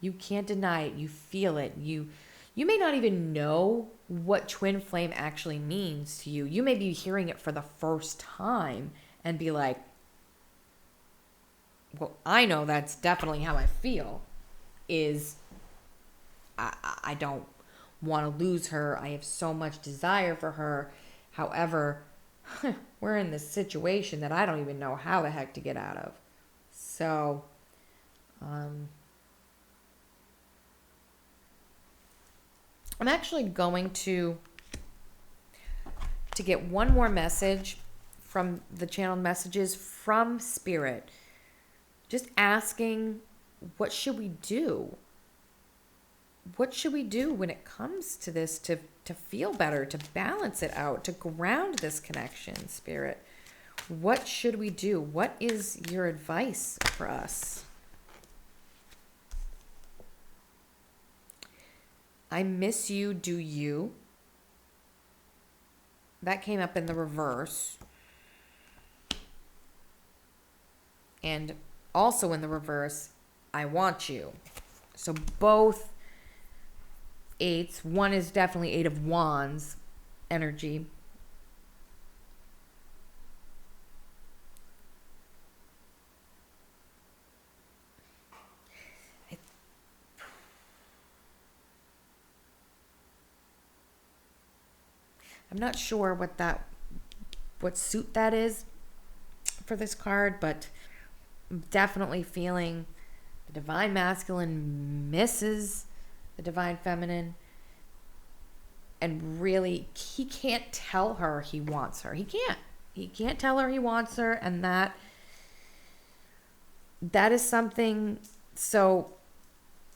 You can't deny it. You feel it. You may not even know what twin flame actually means to you. You may be hearing it for the first time and be like, well, I know that's definitely how I feel. I don't want to lose her. I have so much desire for her. However, we're in this situation that I don't even know how the heck to get out of. So, I'm actually going to get one more message from the channeled messages from Spirit. Just asking, what should we do? What should we do when it comes to this to feel better, to balance it out, to ground this connection, Spirit? What should we do? What is your advice for us? I miss you, do you? That came up in the reverse. And also in the reverse, I want you. So both eights. One is definitely Eight of Wands energy. I'm not sure what suit that is for this card, but I'm definitely feeling the divine masculine misses the divine feminine, and really he can't tell her he wants her. He can't tell her he wants her, and that is something. So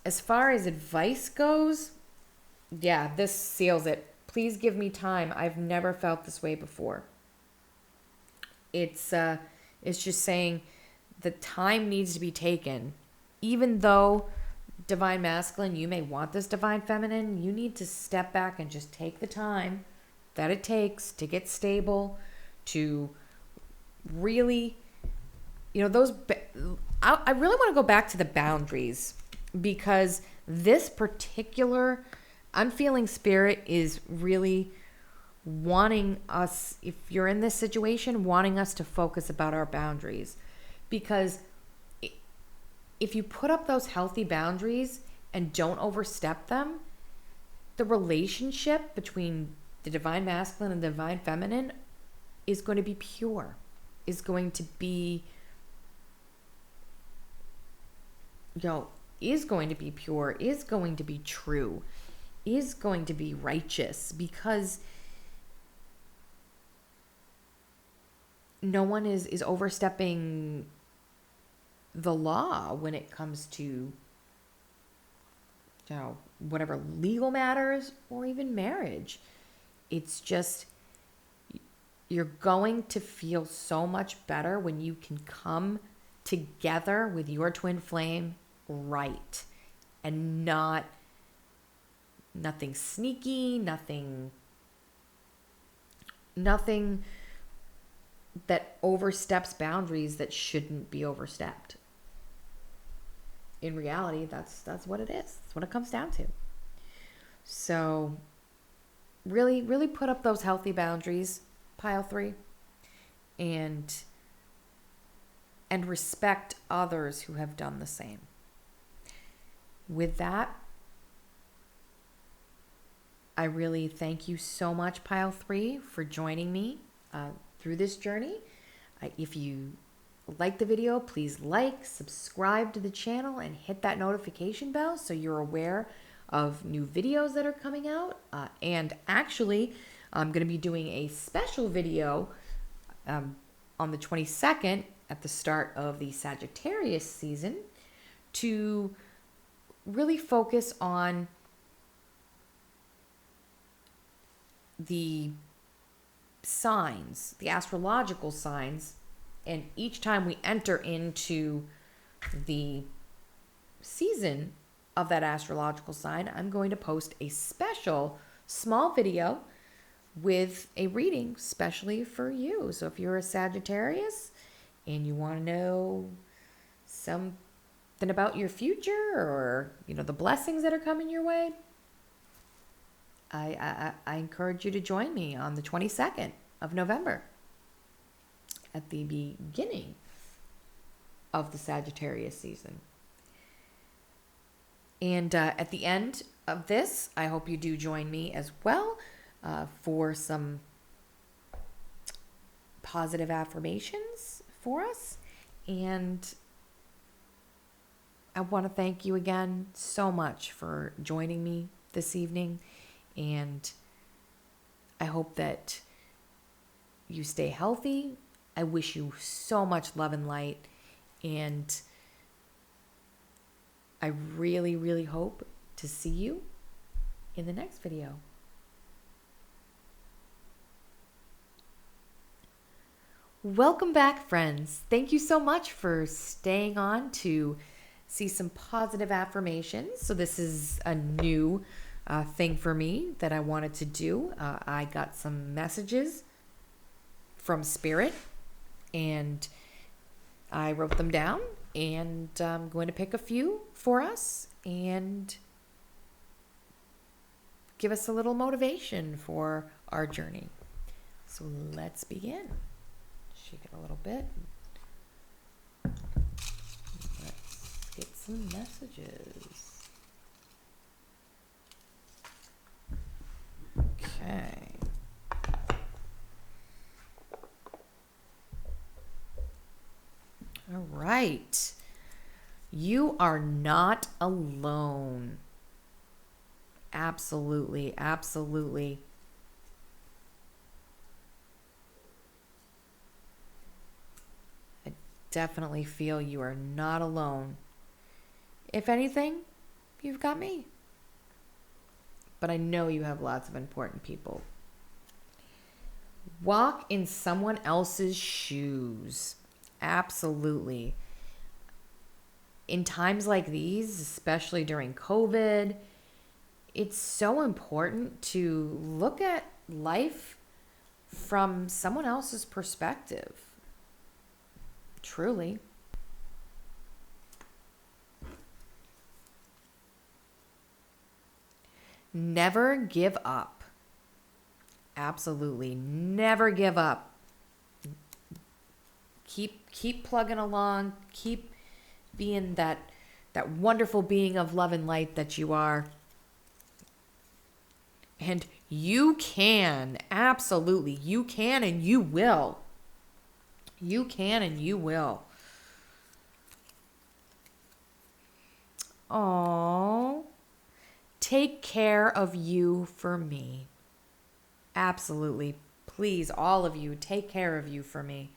as far as advice goes, yeah, this seals it. Please give me time. I've never felt this way before. It's just saying the time needs to be taken. Even though divine masculine, you may want this divine feminine, you need to step back and just take the time that it takes to get stable, to really, I really want to go back to the boundaries, because this particular, I'm feeling Spirit is really wanting us, if you're in this situation, wanting us to focus about our boundaries. Because if you put up those healthy boundaries and don't overstep them, the relationship between the divine masculine and the divine feminine is going to be pure, is going to be, is going to be pure, is going to be true, is going to be righteous, because no one is overstepping the law when it comes to whatever legal matters or even marriage. It's just, you're going to feel so much better when you can come together with your twin flame right, and nothing sneaky, nothing that oversteps boundaries that shouldn't be overstepped. In reality, that's what it is. That's what it comes down to. So really, really put up those healthy boundaries, pile 3, and respect others who have done the same. With that, I really thank you so much, pile 3, for joining me through this journey. If you like the video, please like, subscribe to the channel, and hit that notification bell so you're aware of new videos that are coming out. And actually, I'm going to be doing a special video on the 22nd at the start of the Sagittarius season to really focus on the signs, the astrological signs. And each time we enter into the season of that astrological sign, I'm going to post a special small video with a reading specially for you. So if you're a Sagittarius and you want to know something about your future, or the blessings that are coming your way, I encourage you to join me on the 22nd of November at the beginning of the Sagittarius season. And at the end of this, I hope you do join me as well for some positive affirmations for us. And I want to thank you again so much for joining me this evening. And I hope that you stay healthy. I wish you so much love and light. And I really, really hope to see you in the next video. Welcome back, friends. Thank you so much for staying on to see some positive affirmations. So this is a new thing for me that I wanted to do. I got some messages from Spirit and I wrote them down, and I'm going to pick a few for us and give us a little motivation for our journey. So let's begin. Shake it a little bit. Let's get some messages. Okay. All right. You are not alone. Absolutely, absolutely. I definitely feel you are not alone. If anything, you've got me. But I know you have lots of important people. Walk in someone else's shoes. Absolutely. In times like these, especially during COVID, it's so important to look at life from someone else's perspective. Truly. Never give up. Absolutely. Never give up. Keep plugging along. Keep being that wonderful being of love and light that you are. And you can. Absolutely. You can and you will. You can and you will. Oh, take care of you for me. Absolutely. Please, all of you, take care of you for me.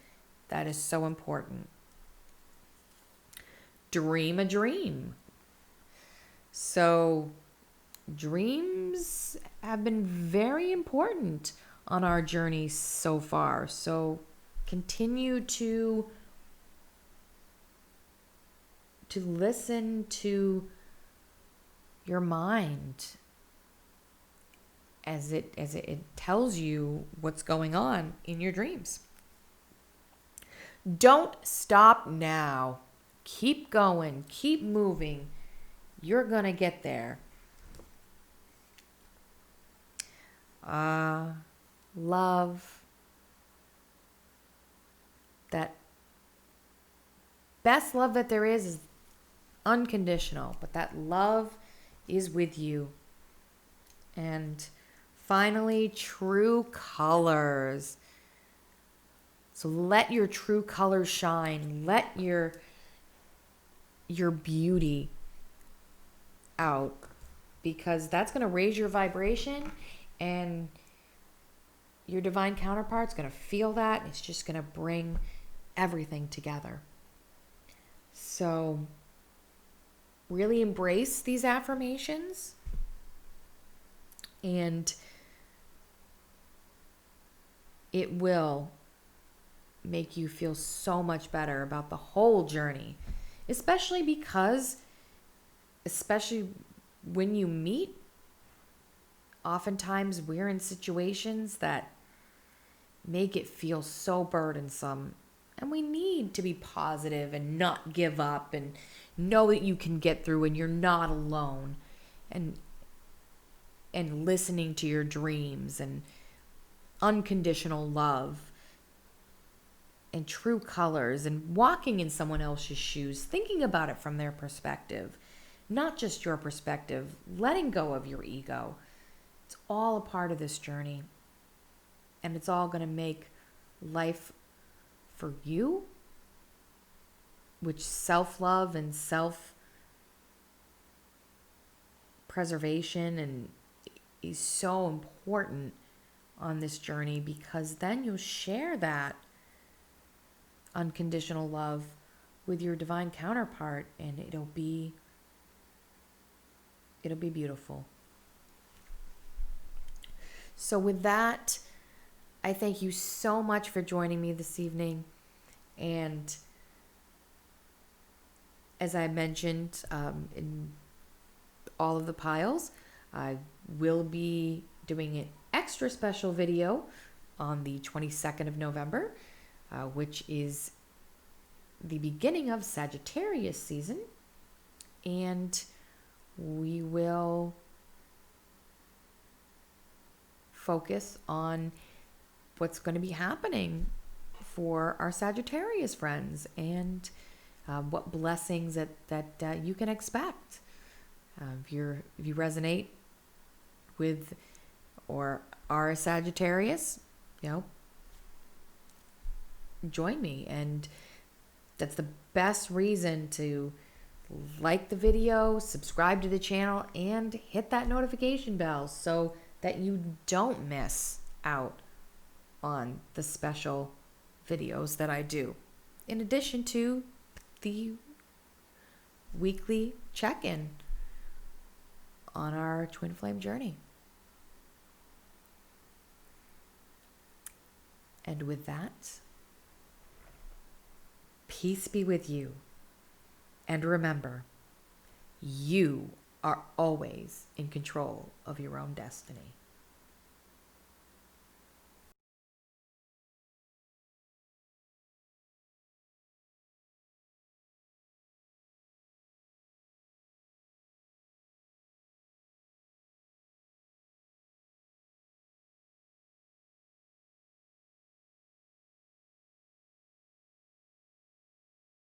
That is so important. Dream a dream. So, dreams have been very important on our journey so far. So, continue to listen to your mind as it tells you what's going on in your dreams. Don't stop now. Keep going. Keep moving. You're going to get there. Love. That best love that there is unconditional, but that love is with you. And finally, true colors. So let your true colors shine. Let your beauty out. because that's going to raise your vibration, and your divine counterpart's going to feel that. And it's just going to bring everything together. So really embrace these affirmations, and it will make you feel so much better about the whole journey, especially when you meet, oftentimes we're in situations that make it feel so burdensome, and we need to be positive and not give up and know that you can get through and you're not alone, and listening to your dreams and unconditional love and true colors, and walking in someone else's shoes, thinking about it from their perspective, not just your perspective, letting go of your ego. It's all a part of this journey, and it's all going to make life for you, which self-love and self-preservation and is so important on this journey, because then you'll share that unconditional love with your divine counterpart, and it'll be beautiful. So with that, I thank you so much for joining me this evening. And as I mentioned in all of the piles, I will be doing an extra special video on the 22nd of November, which is the beginning of Sagittarius season. And we will focus on what's going to be happening for our Sagittarius friends, and what blessings that you can expect. If you resonate with or are a Sagittarius, join me. And that's the best reason to like the video, subscribe to the channel, and hit that notification bell so that you don't miss out on the special videos that I do, in addition to the weekly check-in on our twin flame journey. And with that, peace be with you. And remember, you are always in control of your own destiny.